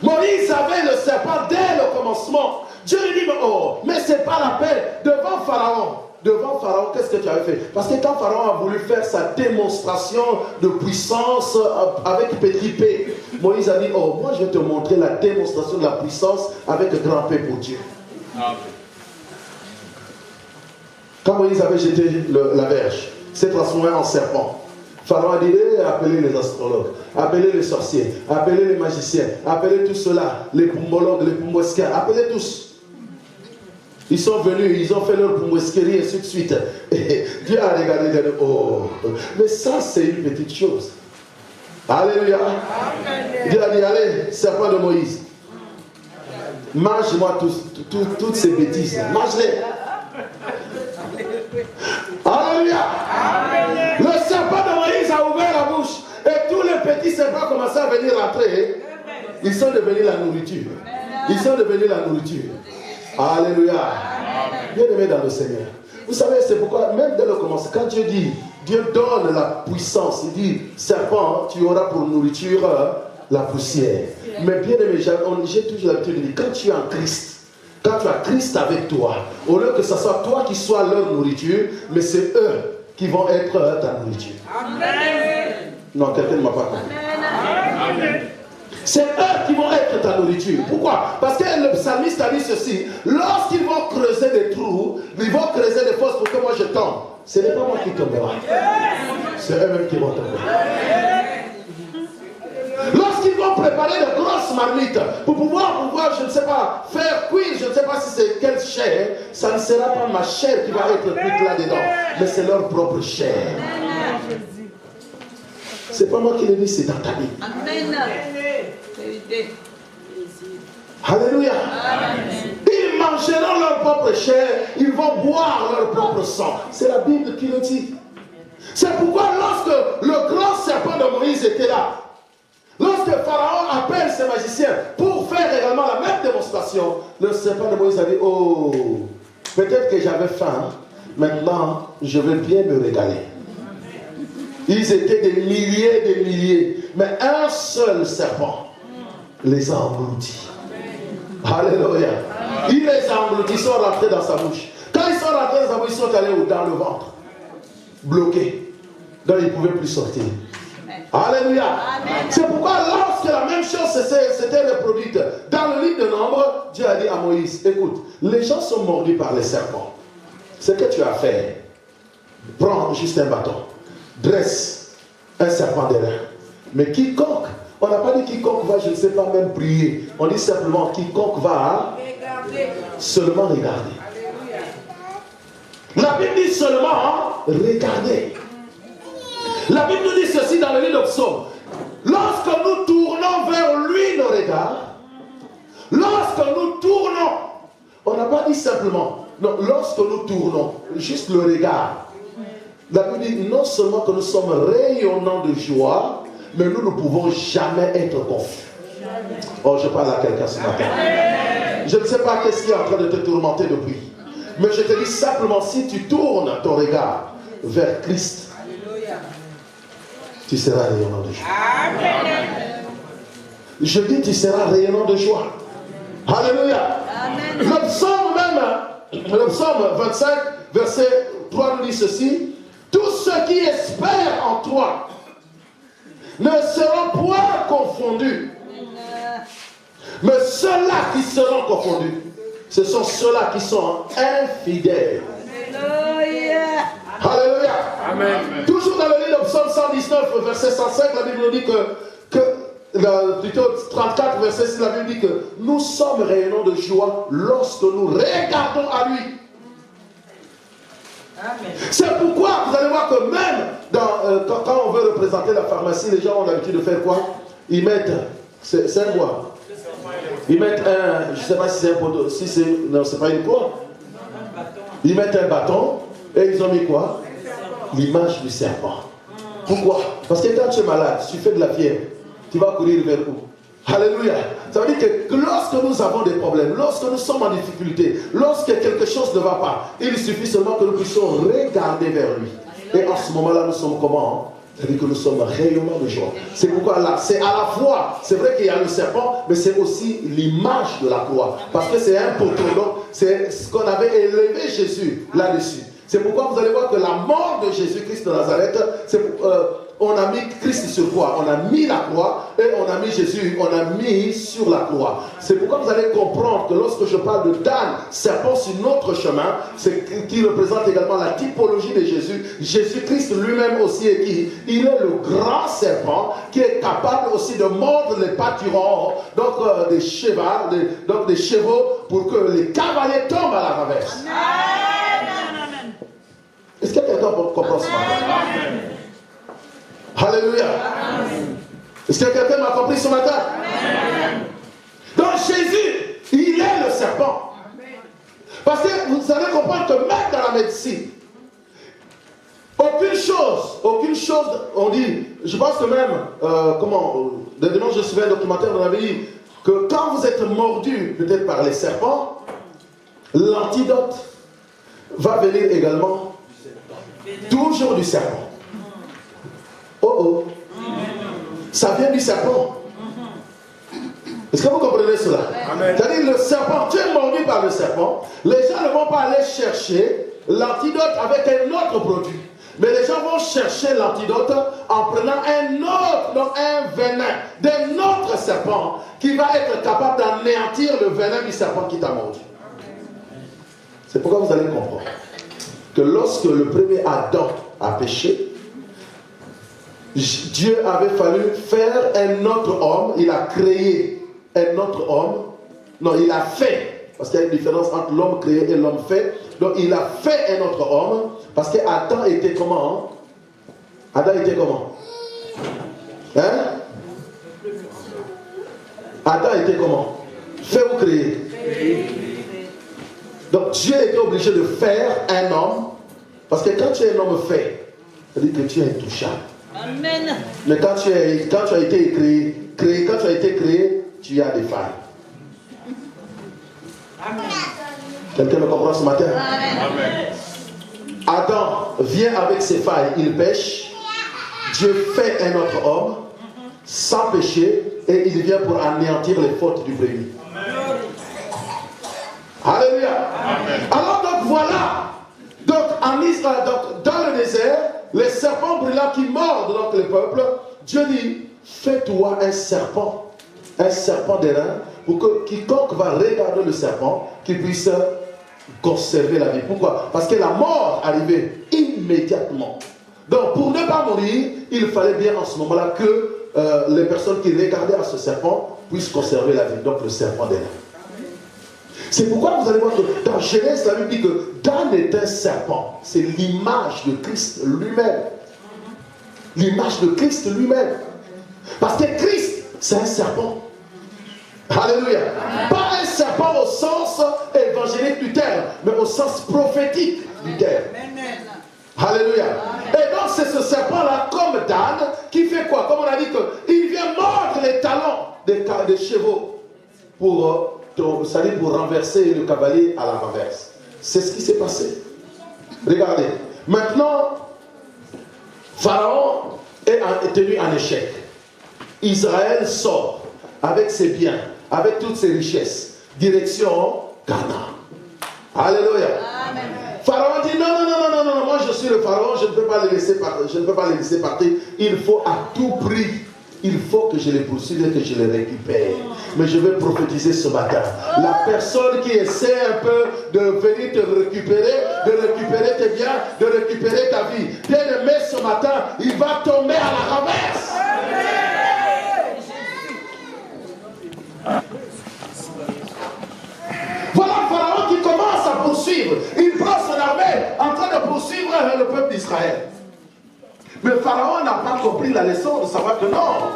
Moïse avait le serpent dès le commencement. Dieu lui dit, mais c'est pas la peine. Devant Pharaon, qu'est-ce que tu avais fait? Parce que quand Pharaon a voulu faire sa démonstration de puissance avec petit P, Moïse a dit, moi je vais te montrer la démonstration de la puissance avec grand P pour Dieu. Amen. Quand Moïse avait jeté la verge, s'est transformé en serpent. Pharaon a dit, appelez les astrologues, appelez les sorciers, appelez les magiciens, appelez tout cela, les poumologues, les poumosquins, appelez tous. Ils sont venus, ils ont fait leur poumouesquerie et ainsi de suite. Et Dieu a regardé, il a dit, oh, mais ça c'est une petite chose. Alléluia. Dieu a dit, allez, serpent de Moïse, mange-moi toutes ces bêtises, mange-les. Alléluia. Le serpent de Moïse a ouvert la bouche et tous les petits serpents commençaient à venir rentrer. Ils sont devenus la nourriture. Ils sont devenus la nourriture. Alléluia. Bien-aimé dans le Seigneur. Vous savez, c'est pourquoi, même dès le commencement, quand Dieu dit, Dieu donne la puissance, il dit, serpent, tu auras pour nourriture la poussière. Mais bien aimé, j'ai toujours l'habitude de dire, quand tu es en Christ, quand tu as Christ avec toi, au lieu que ce soit toi qui sois leur nourriture, mais c'est eux qui vont être ta nourriture. Amen. Non, quelqu'un ne m'a pas compris. Amen. C'est eux qui vont être ta nourriture. Pourquoi? Parce que le psalmiste a dit ceci. Lorsqu'ils vont creuser des trous, ils vont creuser des fosses pour que moi je tombe. Ce n'est pas moi qui tombera. C'est eux-mêmes qui vont tomber. Lorsqu'ils vont préparer de grosses marmites pour pouvoir, je ne sais pas, faire cuire, je ne sais pas si c'est quelle chair, ça ne sera pas ma chair qui va être cuite là-dedans, mais c'est leur propre chair. C'est pas moi qui le dis, c'est dans ta vie. Amen. Alléluia. Ils mangeront leur propre chair, ils vont boire leur propre sang. C'est la Bible qui le dit. C'est pourquoi lorsque le grand serpent de Moïse était là, lorsque Pharaon appelle ses magiciens pour faire également la même démonstration, le serpent de Moïse a dit, oh, peut-être que j'avais faim, maintenant je vais bien me régaler. Ils étaient des milliers, mais un seul serpent les a engloutis. Alléluia. Il les a engloutis, ils sont rentrés dans sa bouche. Quand ils sont rentrés dans sa bouche, ils sont allés dans le ventre, bloqués. Donc ils ne pouvaient plus sortir. Alléluia. C'est pourquoi lorsque la même chose s'était reproduite dans le livre de Nombre, Dieu a dit à Moïse, écoute, les gens sont mordus par les serpents. Ce que tu as fait, prends juste un bâton, dresse un serpent derrière. Mais quiconque, on n'a pas dit quiconque va, je ne sais pas, même prier. On dit simplement quiconque va seulement regarder. La Bible dit seulement regarder. La Bible nous dit ceci dans le livre de Psaume. Lorsque nous tournons vers lui nos regards, lorsque nous tournons, on n'a pas dit simplement, non, lorsque nous tournons, juste le regard. La Bible dit non seulement que nous sommes rayonnants de joie, mais nous ne pouvons jamais être confus. Oh, je parle à quelqu'un ce matin. Je ne sais pas qu'est-ce qui est en train de te tourmenter depuis. Mais je te dis simplement, si tu tournes ton regard vers Christ, tu seras rayonnant de joie. Amen. Je dis, tu seras rayonnant de joie. Alléluia. Amen. Le psaume 25, verset 3 nous dit ceci. Tous ceux qui espèrent en toi ne seront point confondus. Mais ceux-là qui seront confondus, ce sont ceux-là qui sont infidèles. Alléluia. Alléluia. Amen. Toujours dans le livre de Psaume 119, verset 105, la Bible nous dit plutôt 34, verset 6, la Bible dit que nous sommes rayonnants de joie lorsque nous regardons à lui. Amen. C'est pourquoi vous allez voir que même quand on veut représenter la pharmacie, les gens ont l'habitude de faire quoi? Ils mettent, c'est un bois. Ils mettent un, je ne sais pas si c'est un poteau, si c'est, non, c'est pas une quoi. Ils mettent un bâton et ils ont mis quoi? L'image du serpent. Pourquoi? Parce que quand tu es malade, si tu fais de la fièvre, tu vas courir vers où? Alléluia. Ça veut dire que lorsque nous avons des problèmes, lorsque nous sommes en difficulté, lorsque quelque chose ne va pas, il suffit seulement que nous puissions regarder vers lui. Et en ce moment-là, nous sommes comment? C'est-à-dire que nous sommes rayonnants de joie. C'est pourquoi là, c'est à la fois, c'est vrai qu'il y a le serpent, mais c'est aussi l'image de la croix. Parce que c'est un poteau, donc c'est ce qu'on avait élevé Jésus là-dessus. C'est pourquoi vous allez voir que la mort de Jésus-Christ de Nazareth, on a mis Christ sur quoi? On a mis la croix et on a mis Jésus, on a mis sur la croix. C'est pourquoi vous allez comprendre que lorsque je parle de Dan, serpent sur notre chemin, c'est qui représente également la typologie de Jésus. Jésus-Christ lui-même aussi est qui? Il est le grand serpent qui est capable aussi de mordre les pâturons, donc des chevaux, pour que les cavaliers tombent à la renverse. Est-ce que quelqu'un comprend ce matin? Alléluia. Est-ce que quelqu'un m'a compris ce matin? Donc Jésus, il est le serpent. Parce que vous allez comprendre que même dans la médecine, aucune chose, on dit, je pense que même, le dimanche je suivais un documentaire, on avait dit que quand vous êtes mordu peut-être par les serpents, l'antidote va venir également toujours du serpent. Oh. Ça vient du serpent. Est-ce que vous comprenez cela? C'est-à-dire le serpent, tu es mordu par le serpent, les gens ne vont pas aller chercher l'antidote avec un autre produit. Mais les gens vont chercher l'antidote en prenant un venin d'un autre serpent qui va être capable d'anéantir le venin du serpent qui t'a mordu. C'est pourquoi vous allez comprendre que lorsque le premier Adam a péché, Dieu avait fallu faire un autre homme. Il a créé un autre homme. Non, il a fait. Parce qu'il y a une différence entre l'homme créé et l'homme fait. Donc il a fait un autre homme. Parce qu'Adam était comment? Adam était comment? Hein? Adam était comment? Fait ou créé? Donc Dieu était obligé de faire un homme. Parce que quand tu es un homme fait, ça veut dire que tu es intouchable. Amen. Mais quand tu as été créé, tu as des failles. Amen. Quelqu'un me comprend ce matin? Amen. Adam vient avec ses failles, il pêche. Dieu fait un autre homme sans péché et il vient pour anéantir les fautes du premier. Alléluia. Amen. Alors donc voilà. Donc en Israël, dans le désert, les serpents brûlants qui mordent donc le peuple, Dieu dit, fais-toi un serpent d'airain, pour que quiconque va regarder le serpent, qu'il puisse conserver la vie. Pourquoi? Parce que la mort arrivait immédiatement. Donc pour ne pas mourir, il fallait bien en ce moment-là que les personnes qui regardaient à ce serpent puissent conserver la vie. Donc le serpent d'airain. C'est pourquoi vous allez voir que dans Genèse, la Bible dit que Dan est un serpent. C'est l'image de Christ lui-même. L'image de Christ lui-même. Parce que Christ, c'est un serpent. Alléluia. Pas un serpent au sens évangélique du terme, mais au sens prophétique du terme. Alléluia. Et donc c'est ce serpent-là, comme Dan, qui fait quoi? Comme on a dit, il vient mordre les talons des chevaux pour renverser le cavalier à la renverse. C'est ce qui s'est passé. Regardez. Maintenant, Pharaon est tenu en échec. Israël sort avec ses biens, avec toutes ses richesses, direction Canaan. Alléluia. Amen. Pharaon dit non, moi je suis le Pharaon, je ne peux pas les laisser partir, Il faut à tout prix. Il faut que je les poursuive et que je les récupère. Mais je vais prophétiser ce matin. La personne qui essaie un peu de venir te récupérer, de récupérer tes biens, de récupérer ta vie, bien-aimé, ce matin, il va tomber à la renverse. Voilà Pharaon qui commence à poursuivre. Il prend son armée en train de poursuivre le peuple d'Israël. Mais Pharaon n'a pas compris la leçon de savoir que non.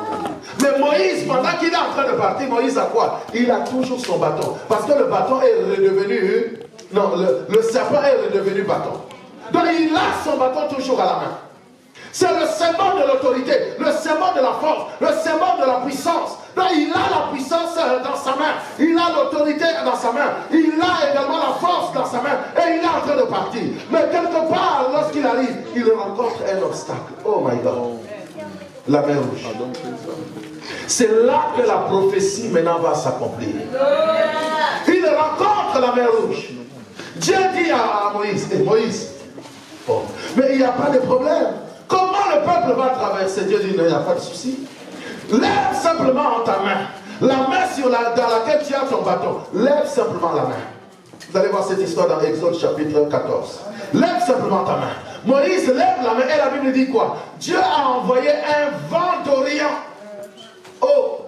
Mais Moïse, pendant qu'il est en train de partir, Moïse a quoi? Il a toujours son bâton. Parce que le bâton est redevenu... Non, le serpent est redevenu bâton. Donc il a son bâton toujours à la main. C'est le symbole de l'autorité, le symbole de la force, le symbole de la puissance. Donc il a la puissance dans sa main, il a l'autorité dans sa main, il a également la force dans sa main et il est en train de partir. Mais quelque part, lorsqu'il arrive, il rencontre un obstacle. Oh my God. La mer rouge. C'est là que la prophétie maintenant va s'accomplir. Il rencontre la mer rouge. Dieu dit à Moïse, Moïse, oh, mais il n'y a pas de problème. Comment le peuple va traverser, Dieu dit, il n'y a pas de souci. Lève simplement ta main. La main dans laquelle tu as ton bâton. Lève simplement la main. Vous allez voir cette histoire dans Exode chapitre 14. Lève simplement ta main. Moïse lève la main et la Bible dit quoi? Dieu a envoyé un vent d'Orient. Oh!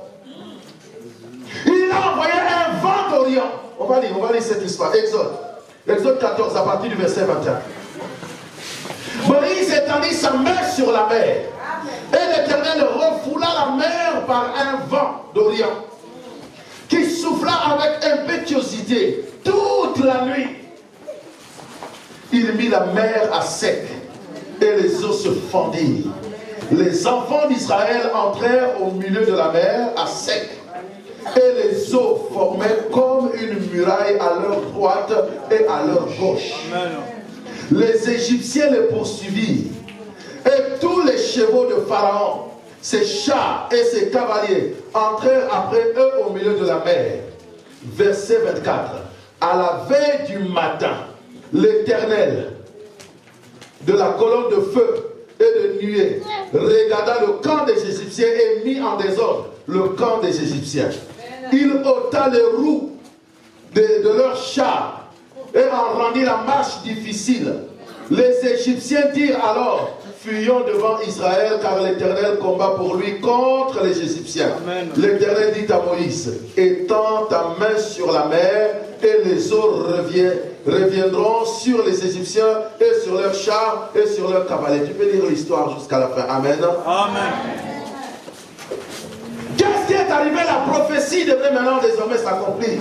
Il a envoyé un vent d'Orient. On va lire cette histoire. Exode 14 à partir du verset 21. Moïse étendit sa main sur la mer. Et l'Éternel refoula la mer par un vent d'Orient qui souffla avec impétuosité toute la nuit. Il mit la mer à sec et les eaux se fendirent. Les enfants d'Israël entrèrent au milieu de la mer à sec et les eaux formaient comme une muraille à leur droite et à leur gauche. Les Égyptiens les poursuivirent et tous les chevaux de Pharaon, ses chars et ses cavaliers entrèrent après eux au milieu de la mer. Verset 24. À la veille du matin, l'Éternel, de la colonne de feu et de nuée, regarda le camp des Égyptiens et mit en désordre le camp des Égyptiens. Il ôta les roues de leurs chars et en rendit la marche difficile. Les Égyptiens dirent alors, fuyons devant Israël, car l'Éternel combat pour lui contre les Égyptiens. L'Éternel dit à Moïse, étends ta main sur la mer et les eaux reviendront sur les Égyptiens et sur leurs chars et sur leurs cavaliers. Tu peux lire l'histoire jusqu'à la fin. Amen. Amen. Qu'est-ce qui est arrivé? La prophétie devrait maintenant désormais s'accomplir.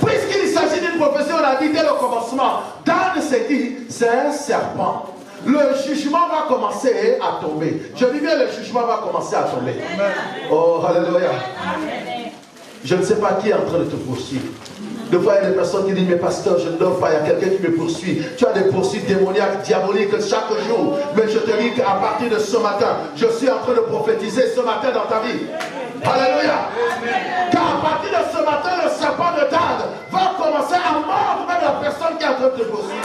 Puisqu'il s'agit d'une prophétie, on a dit dès le commencement, Dan c'est qui? C'est un serpent. Le jugement va commencer à tomber. Je dis bien, le jugement va commencer à tomber. Amen. Oh, alléluia. Je ne sais pas qui est en train de te poursuivre. Des fois, il y a des personnes qui disent, mais pasteur, je ne dors pas, il y a quelqu'un qui me poursuit. Tu as des poursuites démoniaques, diaboliques chaque jour. Mais je te dis qu'à partir de ce matin, je suis en train de prophétiser ce matin dans ta vie. Alléluia. Car à partir de ce matin, le serpent de Dan va commencer à mordre même la personne qui est en train de te poursuivre.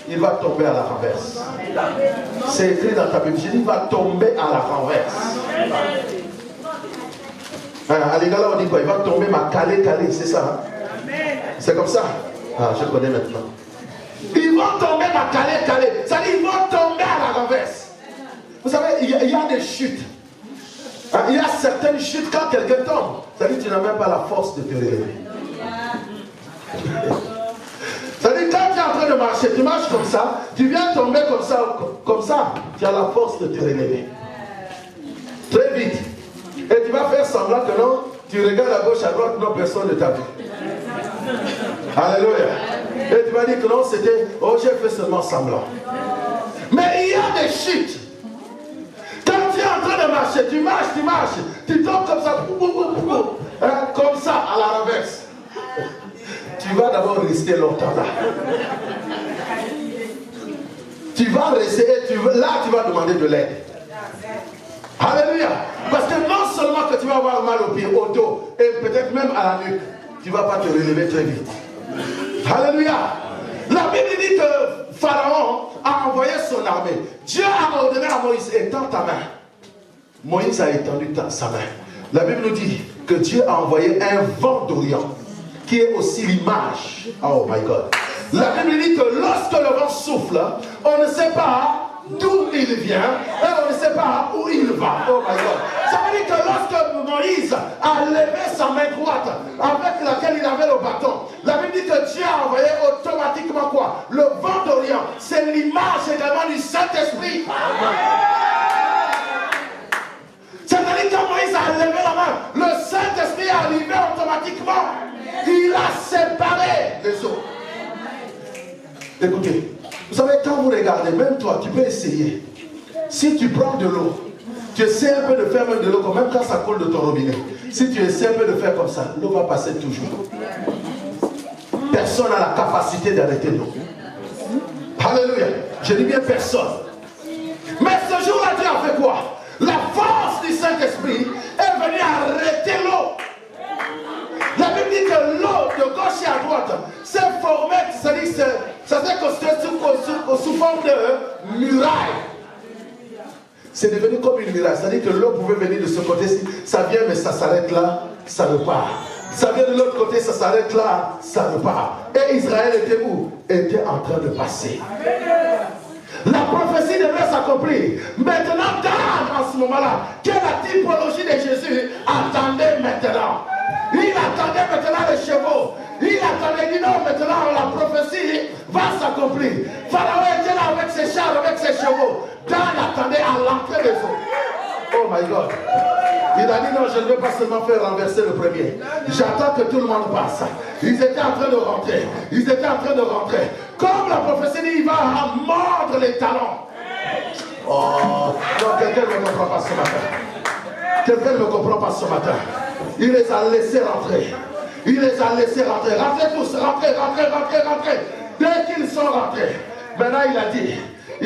Il va tomber à la renverse. C'est écrit dans ta Bible. Il va tomber à la renverse. À l'égala, on dit quoi? Il va tomber ma calé, c'est ça. Hein? C'est comme ça. Ah, je connais maintenant. Ils vont tomber ma calé. Ça dit, ils vont tomber à la renverse. Vous savez, il y a des chutes. Il y a certaines chutes quand quelqu'un tombe. Ça dit, tu n'as même pas la force de te relever. Ça dit, quand tu es en train de marcher, tu marches comme ça, tu viens tomber comme ça, tu as la force de te relever. Très vite. Et tu vas faire semblant que non, tu regardes à gauche, à droite, non, personne ne t'a vu. Alléluia. Et tu vas dire que non, c'était, oh, j'ai fait seulement semblant. Mais il y a des chutes. Quand tu es en train de marcher, tu marches, tu tombes comme ça, hein, comme ça, à la renverse. Tu vas d'abord rester longtemps là. Tu vas rester, là tu vas demander de l'aide. Alléluia. Parce que non seulement que tu vas avoir mal au pied, au dos, et peut-être même à la nuque, tu ne vas pas te relever très vite. Alléluia. La Bible dit que Pharaon a envoyé son armée. Dieu a ordonné à Moïse, étends ta main. Moïse a étendu sa main. La Bible nous dit que Dieu a envoyé un vent d'Orient, qui est aussi l'image. Oh my God. La Bible dit que lorsque le vent souffle, on ne sait pas d'où il vient et on ne sait pas où il va. Oh my God. Ça veut dire que lorsque Moïse a levé sa main droite avec laquelle il avait le bâton, la Bible dit que Dieu a envoyé automatiquement quoi? Le vent d'Orient. C'est l'image également du Saint-Esprit. C'est-à-dire que quand Moïse a levé la main, le Saint-Esprit est arrivé automatiquement. Il a séparé les eaux. Écoutez, vous savez, quand vous regardez, même toi, tu peux essayer. Si tu prends de l'eau, tu essaies un peu de faire même de l'eau, même quand ça coule de ton robinet. Si tu essaies un peu de faire comme ça, l'eau va passer toujours. Personne n'a la capacité d'arrêter l'eau. Alléluia. Je dis bien personne. Mais ce jour-là, Dieu a fait quoi? La force du Saint-Esprit est venue arrêter l'eau. La Bible dit que l'eau de gauche et à droite s'est formée, c'est-à-dire ça s'est construit sous forme de muraille. c'est devenu comme une mirage. C'est-à-dire que l'eau pouvait venir de ce côté-ci, ça vient mais ça s'arrête là, ça repart. Ça vient de l'autre côté, ça s'arrête là, ça repart. Et Israël était où? Était en train de passer. La prophétie devait s'accomplir. Maintenant, Dan, en ce moment-là, qui est la typologie de Jésus, attendait maintenant. Il attendait maintenant les chevaux. Il attendait, il dit non, maintenant la prophétie va s'accomplir. Pharaon était là avec ses chars, avec ses chevaux. Dan attendait à l'entrée des eaux. Oh my God. Il a dit non, je ne veux pas seulement faire renverser le premier. J'attends que tout le monde passe. Ils étaient en train de rentrer. Ils étaient en train de rentrer. Comme la prophétie dit, il va mordre les talons. Oh, non, quelqu'un ne me comprend pas ce matin. Quelqu'un ne me comprend pas ce matin. Il les a laissés rentrer. Il les a laissés rentrer. Rentrez tous, rentrez, rentrez, rentrez, rentrez. Dès qu'ils sont rentrés, maintenant il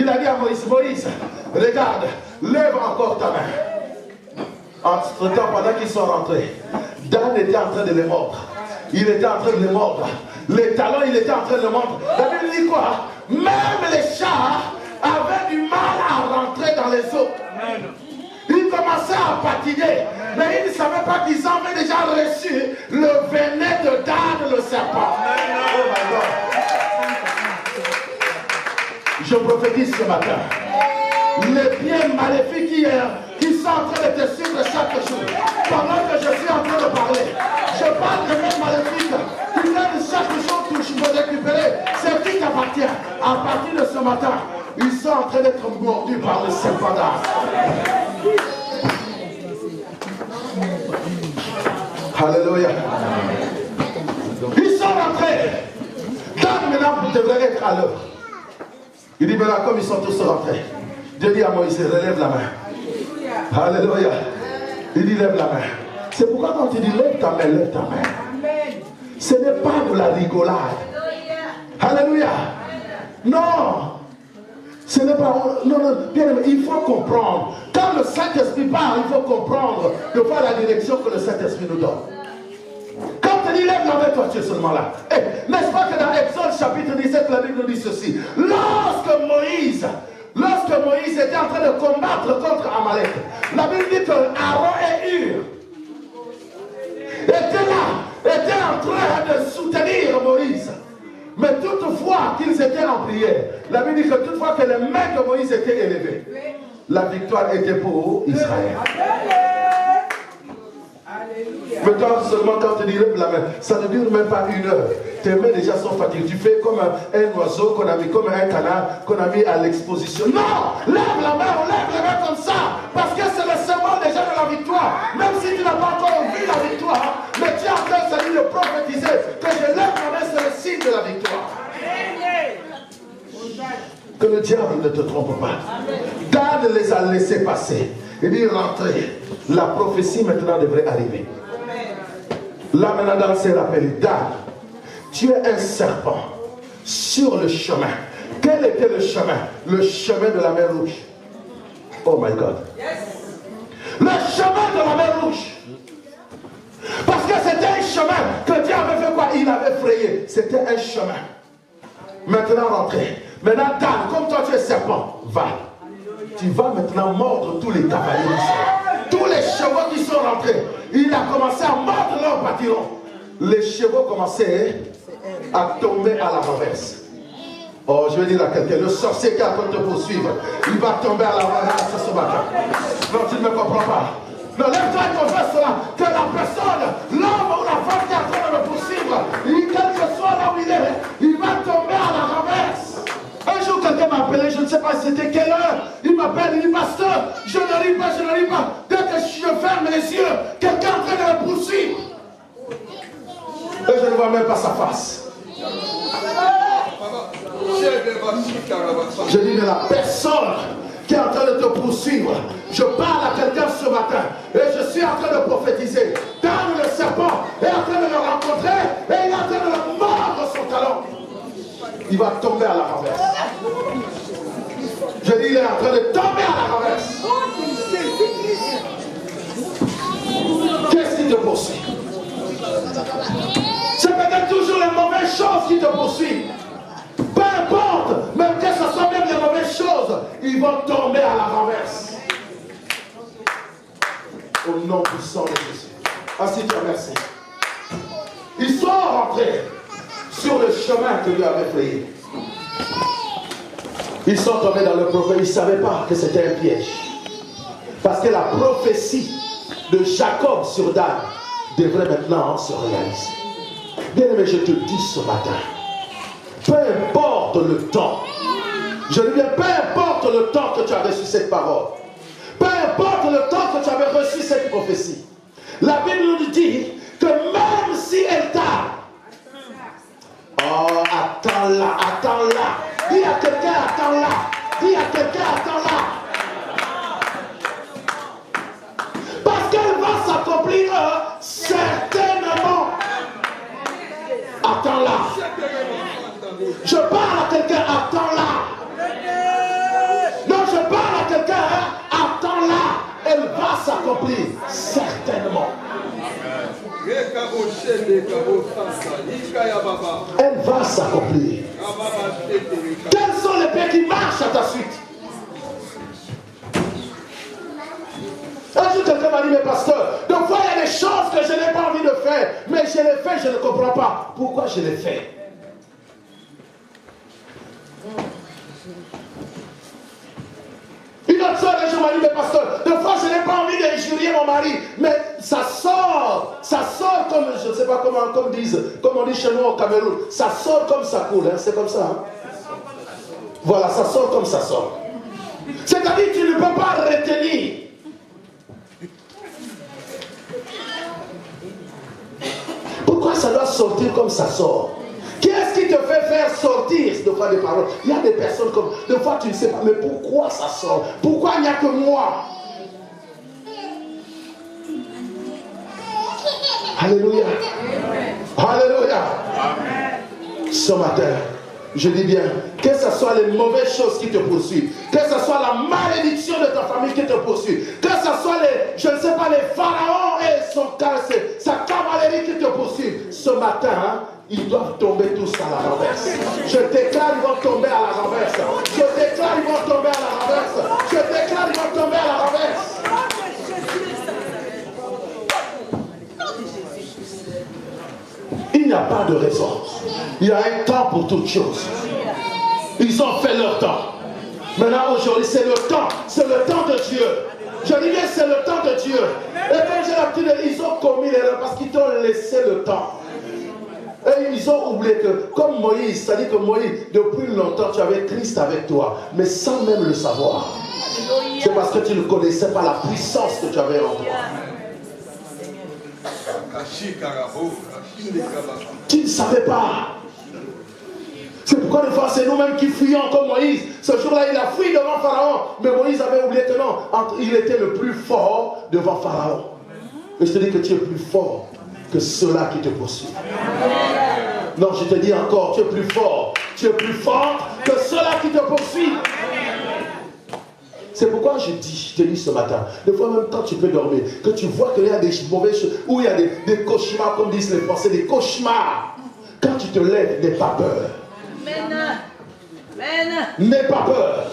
a dit à Moïse, Moïse, regarde, lève encore ta main. Entre-temps, pendant qu'ils sont rentrés, Dan était en train de les mordre. Il était en train de les mordre. Les talons, il était en train de les mordre. La Bible dit quoi? Même les chats avaient du mal à rentrer dans les eaux. Ils commençaient à patiner. Mais ils ne savaient pas qu'ils avaient déjà reçu le venin de Dan, le serpent. Oh my God. Je prophétise ce matin. Les pieds maléfiques qui sont en train de te suivre chaque jour. Pendant que je suis en train de parler, je parle de mes maléfiques qui viennent chaque jour pour récupérer ce qui t'appartient. À partir de ce matin, ils sont en train d'être mordus par le serpent d'An. Alléluia. Ils sont rentrés. Dan maintenant devrait être à l'heure. Il dit maintenant comme ils sont tous rentrés, Dieu dit à Moïse, relève la main. Alléluia. Il dit lève la main. C'est pourquoi quand il dit lève ta main, lève ta main. Ce n'est pas de la rigolade. Alléluia. Non. Ce n'est pas... Non, non, bien aimé, il faut comprendre. Quand le Saint-Esprit parle, il faut comprendre de voir la direction que le Saint-Esprit nous donne. Quand tu dis lève la main, toi tu es seulement là. N'est-ce pas que dans Exode chapitre 17, la Bible nous dit ceci. Lorsque Moïse était en train de combattre contre Amalek, la Bible dit que Aaron et Hur étaient en train de soutenir Moïse. Mais toutefois qu'ils étaient en prière, la Bible dit que toutefois que les mains de Moïse étaient élevées, la victoire était pour Israël. Mais toi seulement quand tu dis lève la main, ça ne dure même pas une heure. Tes mains déjà sont fatiguées. Tu fais comme un oiseau qu'on a mis, comme un canard qu'on a mis à l'exposition. Non, lève la main, on lève les mains comme ça. Parce que c'est le symbole déjà de la victoire. Même si tu n'as pas encore vu la victoire, mais tu es en train de prophétiser que je lève la main, c'est le signe de la victoire. Que le diable ne te trompe pas. Dan les a laissés passer. Il dit rentrez. La prophétie maintenant devrait arriver. Là maintenant Dan s'est rappelé. Dan, tu es un serpent sur le chemin. Quel était le chemin? Le chemin de la mer Rouge. Oh my God. Le chemin de la mer Rouge. Parce que c'était un chemin que Dieu avait fait quoi? Il avait frayé. C'était un chemin. Maintenant rentrez. Maintenant Dan, comme toi tu es serpent, va. Tu vas maintenant mordre tous les cavaliers. Tous les chevaux qui sont rentrés. Il a commencé à mordre leurs bâtirons. Les chevaux commençaient à tomber à la renverse. Oh, je vais dire à quelqu'un, le sorcier qui est en train de te poursuivre, il va tomber à la renverse ce matin. Non, tu ne me comprends pas. Non, lève-toi et confesse cela, que la personne, l'homme ou la femme qui est en train de me poursuivre, quel que soit là où il va tomber à la renverse. Un jour, quelqu'un m'a appelé, je ne sais pas c'était quelle heure. Il m'appelle, il dit, pasteur, je ne ris pas, je ne ris pas. Dès que je ferme les yeux, quelqu'un est en train de me poursuivre. Et je ne vois même pas sa face. Je dis, mais la personne qui est en train de te poursuivre, je parle à quelqu'un ce matin et je suis en train de prophétiser. Dan le serpent est en train de le rencontrer et il est en train de le mordre son talon. Il va tomber à la renverse. Je dis, il est en train de tomber à la renverse. Qu'est-ce qui te poursuit? C'est peut-être toujours les mauvaises choses qui te poursuivent. Peu importe, même que ce soit même les mauvaises choses, ils vont tomber à la renverse. Assis-toi, merci. Ils sont rentrés sur le chemin que Dieu avait frayé. Ils sont tombés dans le prophète. Ils ne savaient pas que c'était un piège. Parce que la prophétie de Jacob sur Dan devrait maintenant se réaliser. Bien-aimé, je te dis ce matin, peu importe le temps, je dis bien, peu importe le temps que tu as reçu cette parole, peu importe le temps que tu avais reçu cette prophétie, la Bible nous dit que même si elle tarde, oh, attends-la, attends-la. Dis à quelqu'un, attends-la. Dis à quelqu'un, attends-la. Parce qu'elle va s'accomplir certainement. Attends-la. Je parle à quelqu'un, attends-la. Non, je parle à quelqu'un, attends-la. Elle va s'accomplir certainement. Elle va s'accomplir. Quels sont les pays qui marchent à ta suite? Un jour, quelqu'un m'a dit, mais pasteur, des fois il y a des choses que je n'ai pas envie de faire, mais je les fais, je ne comprends pas. Pourquoi je les fais? Une autre soeur, un jour m'a dit, mais pasteur, des fois je n'ai pas envie d'injurier mon mari, mais ça sort comme, je ne sais pas comment, comme on dit chez nous au Cameroun, ça sort comme ça coule, hein, c'est comme ça. Hein? Voilà, ça sort comme ça sort. C'est-à-dire que tu ne peux pas retenir. Pourquoi ça doit sortir comme ça sort? Qu'est-ce qui te fait faire sortir de fois des paroles? Il y a des personnes comme, des fois tu ne sais pas, mais pourquoi ça sort? Pourquoi il n'y a que moi? Alléluia. Alléluia. Ce matin, je dis bien, que ce soit les mauvaises choses qui te poursuivent, que ce soit la malédiction de ta famille qui te poursuit, que ce soit les, je ne sais pas, les pharaons et sa cavalerie qui te poursuivent, ce matin, hein, ils doivent tomber tous à la renverse. Je déclare, ils vont tomber à la renverse. Je déclare, ils vont tomber à la renverse. Je déclare, ils vont tomber à la renverse. Il n'y a pas de raison. Il y a un temps pour toutes choses. Ils ont fait leur temps. Maintenant, aujourd'hui, c'est le temps. C'est le temps de Dieu. Je dis bien, c'est le temps de Dieu. Et comme j'ai l'habitude de dire, ils ont commis l'erreur parce qu'ils t'ont laissé le temps. Et ils ont oublié que, comme Moïse, c'est-à-dire que Moïse, depuis longtemps, tu avais Christ avec toi, mais sans même le savoir. C'est parce que tu ne connaissais pas la puissance que tu avais en toi. Tu ne savais pas. C'est pourquoi des fois c'est nous-mêmes qui fuyons comme Moïse. Ce jour-là il a fui devant Pharaon. Mais Moïse avait oublié que non, il était le plus fort devant Pharaon. Et je te dis que tu es plus fort que ceux-là qui te poursuivent. Non, je te dis encore, tu es plus fort. Tu es plus fort que ceux-là qui te poursuivent. C'est pourquoi je te dis ce matin, des fois même quand tu peux dormir, que tu vois qu'il y a des mauvaises choses, ou il y a des cauchemars, comme disent les Français, des cauchemars. Quand tu te lèves, n'aie pas peur. N'aie pas peur.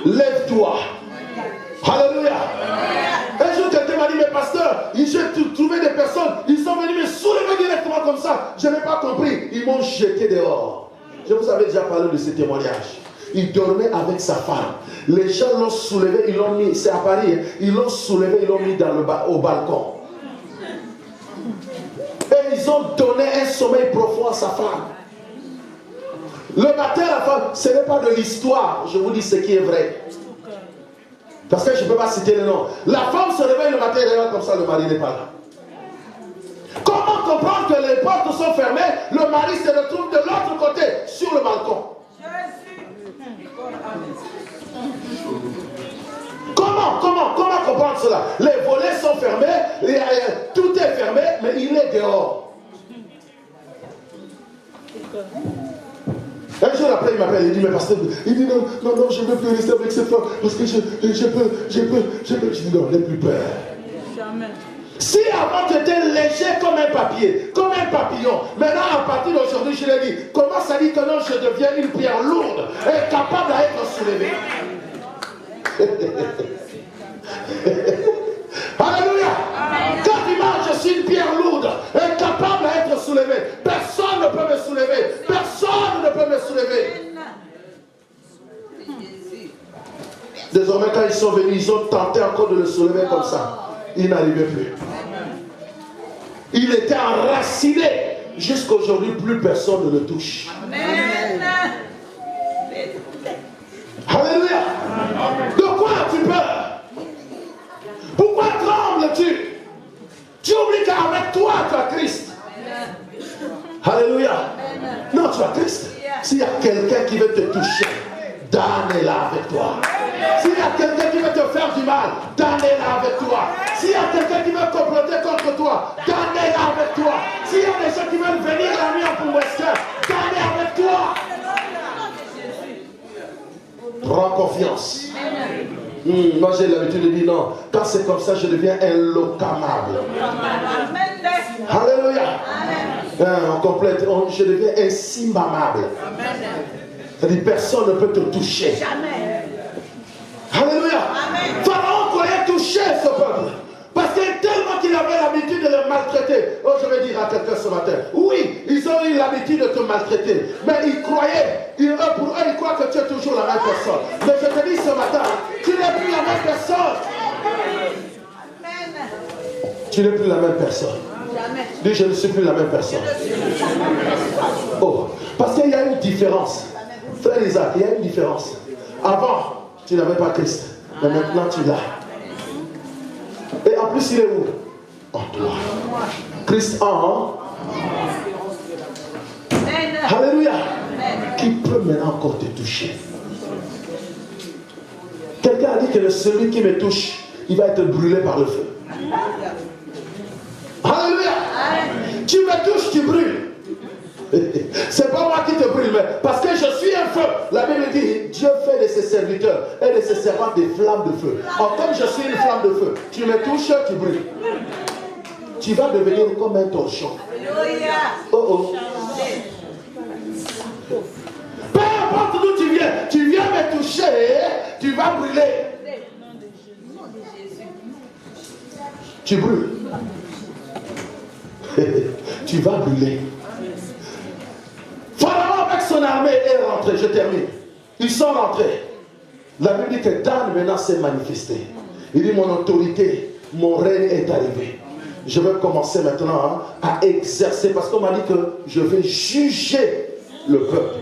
Lève-toi. Alléluia. Un jour, quelqu'un m'a dit, mais pasteur, j'ai trouvé des personnes, ils sont venus me soulever directement comme ça. Je n'ai pas compris. Ils m'ont jeté dehors. Je vous avais déjà parlé de ce témoignage. Il dormait avec sa femme. Les gens l'ont soulevé, ils l'ont mis, c'est à Paris, hein, ils l'ont soulevé, ils l'ont mis au balcon. Et ils ont donné un sommeil profond à sa femme. Le matin, la femme, ce n'est pas de l'histoire, je vous dis ce qui est vrai. Parce que je ne peux pas citer le nom. La femme se réveille le matin et regarde comme ça, le mari n'est pas là. Comment comprendre que les portes sont fermées, le mari se retrouve de l'autre côté, sur le balcon? Comment comprendre cela? Les volets sont fermés, tout est fermé, mais il est dehors. Un jour après, il m'appelle, il dit, mais pasteur, il dit, non, je ne veux plus rester avec cette femme, parce que je peux. Je dis, non, n'aie plus peur. Jamais. Si avant tu étais léger comme un papier, comme un papillon, maintenant à partir d'aujourd'hui, je l'ai dit, comment ça dit que non, je deviens une pierre lourde et capable d'être soulevée? Alléluia. Quand tu marches suis une pierre lourde, incapable d'être soulevée. Personne ne peut me soulever. Personne ne peut me soulever. Désormais, quand ils sont venus, ils ont tenté encore de le soulever comme ça. Il n'arrivait plus. Il était enraciné. Jusqu'aujourd'hui, plus personne ne le touche. Amen. Alléluia. De quoi as-tu peur? Pourquoi trembles-tu? Tu oublies qu'avec toi, tu as Christ. Alléluia. Non, tu as Christ. S'il y a quelqu'un qui veut te toucher, Dan est là avec toi. S'il y a quelqu'un qui veut te faire du mal, Dan est là avec toi. S'il y a quelqu'un qui veut comploter contre toi, Dan est là avec toi. S'il y a des gens qui veulent venir la nuit en Pour-Western, Dan est avec toi. Prends confiance. Moi j'ai l'habitude de dire non. Quand c'est comme ça, je deviens inlocamable. Alléluia. On complète. Je deviens insimamable. C'est-à-dire personne ne peut te toucher. Alléluia. Pharaon croyait toucher ce peuple. Parce que tellement qu'il avait l'habitude de le maltraiter. Oh, je vais dire à quelqu'un ce matin. Oui, ils ont eu l'habitude de te maltraiter. Mais ils croyaient. Pour eux, ils croient que tu es toujours la même personne. Mais je te dis ce matin, tu n'es plus la même personne. Tu n'es plus la même personne. Dis, je ne suis plus la même personne. Oh, parce qu'il y a une différence. Frère Isaac, il y a une différence. Avant, tu n'avais pas Christ. Mais maintenant, tu l'as. Et en plus, il est où? En toi. Christ en. Alléluia. Qui peut maintenant encore te toucher? Quelqu'un a dit que celui qui me touche, il va être brûlé par le feu. Alléluia. Tu me touches, tu brûles. C'est pas moi qui te brûle, mais parce que je suis un feu. La Bible dit, Dieu fait de ses serviteurs et de ses servantes des flammes de feu. Or, comme je suis une flamme de feu, tu me touches, tu brûles. Tu vas devenir comme un torchon. Oh oh. Peu importe d'où tu viens me toucher, tu vas brûler. Tu brûles. Tu vas brûler. Pharaon avec son armée est rentré, je termine. Ils sont rentrés. La Bible dit que Dan maintenant s'est manifesté. Il dit mon autorité, mon règne est arrivé. Je vais commencer maintenant à exercer parce qu'on m'a dit que je vais juger le peuple.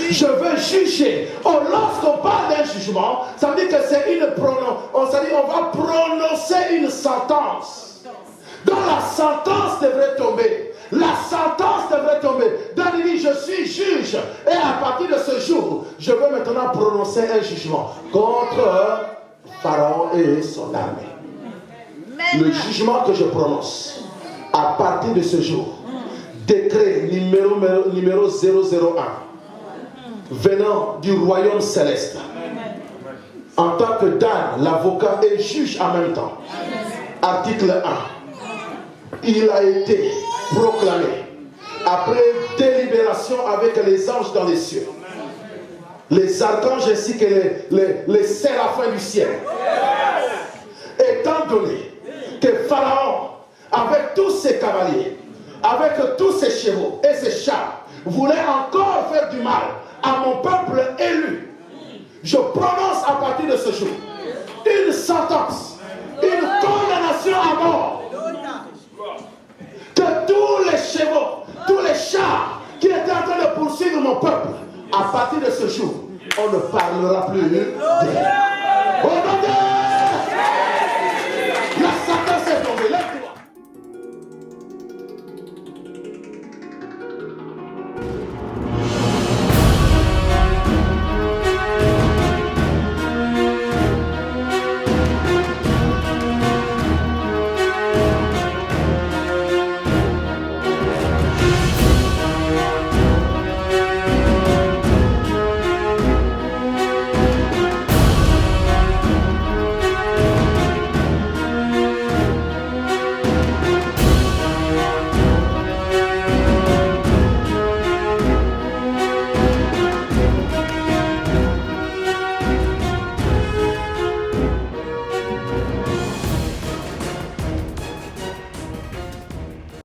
Je veux juger. Oh, lorsqu'on parle d'un jugement, ça veut dire que c'est une prononciation. Ça veut dire on va prononcer une sentence. Donc la sentence devrait tomber. La sentence devrait tomber. Donc il dit, je suis juge. Et à partir de ce jour, je veux maintenant prononcer un jugement contre Pharaon et son armée. Le jugement que je prononce, à partir de ce jour, décret numéro 001, venant du royaume céleste, en tant que Dan, l'avocat et juge en même temps. Article 1. Il a été proclamé après délibération avec les anges dans les cieux, les archanges ainsi que les séraphins du ciel, étant donné que Pharaon, avec tous ses cavaliers, avec tous ses chevaux et ses chars, voulait encore faire du mal à mon peuple élu, je prononce à partir de ce jour une sentence, une condamnation à mort. Que tous les chevaux, tous les chars qui étaient en train de poursuivre mon peuple, à partir de ce jour, on ne parlera plus d'eux. Au nom de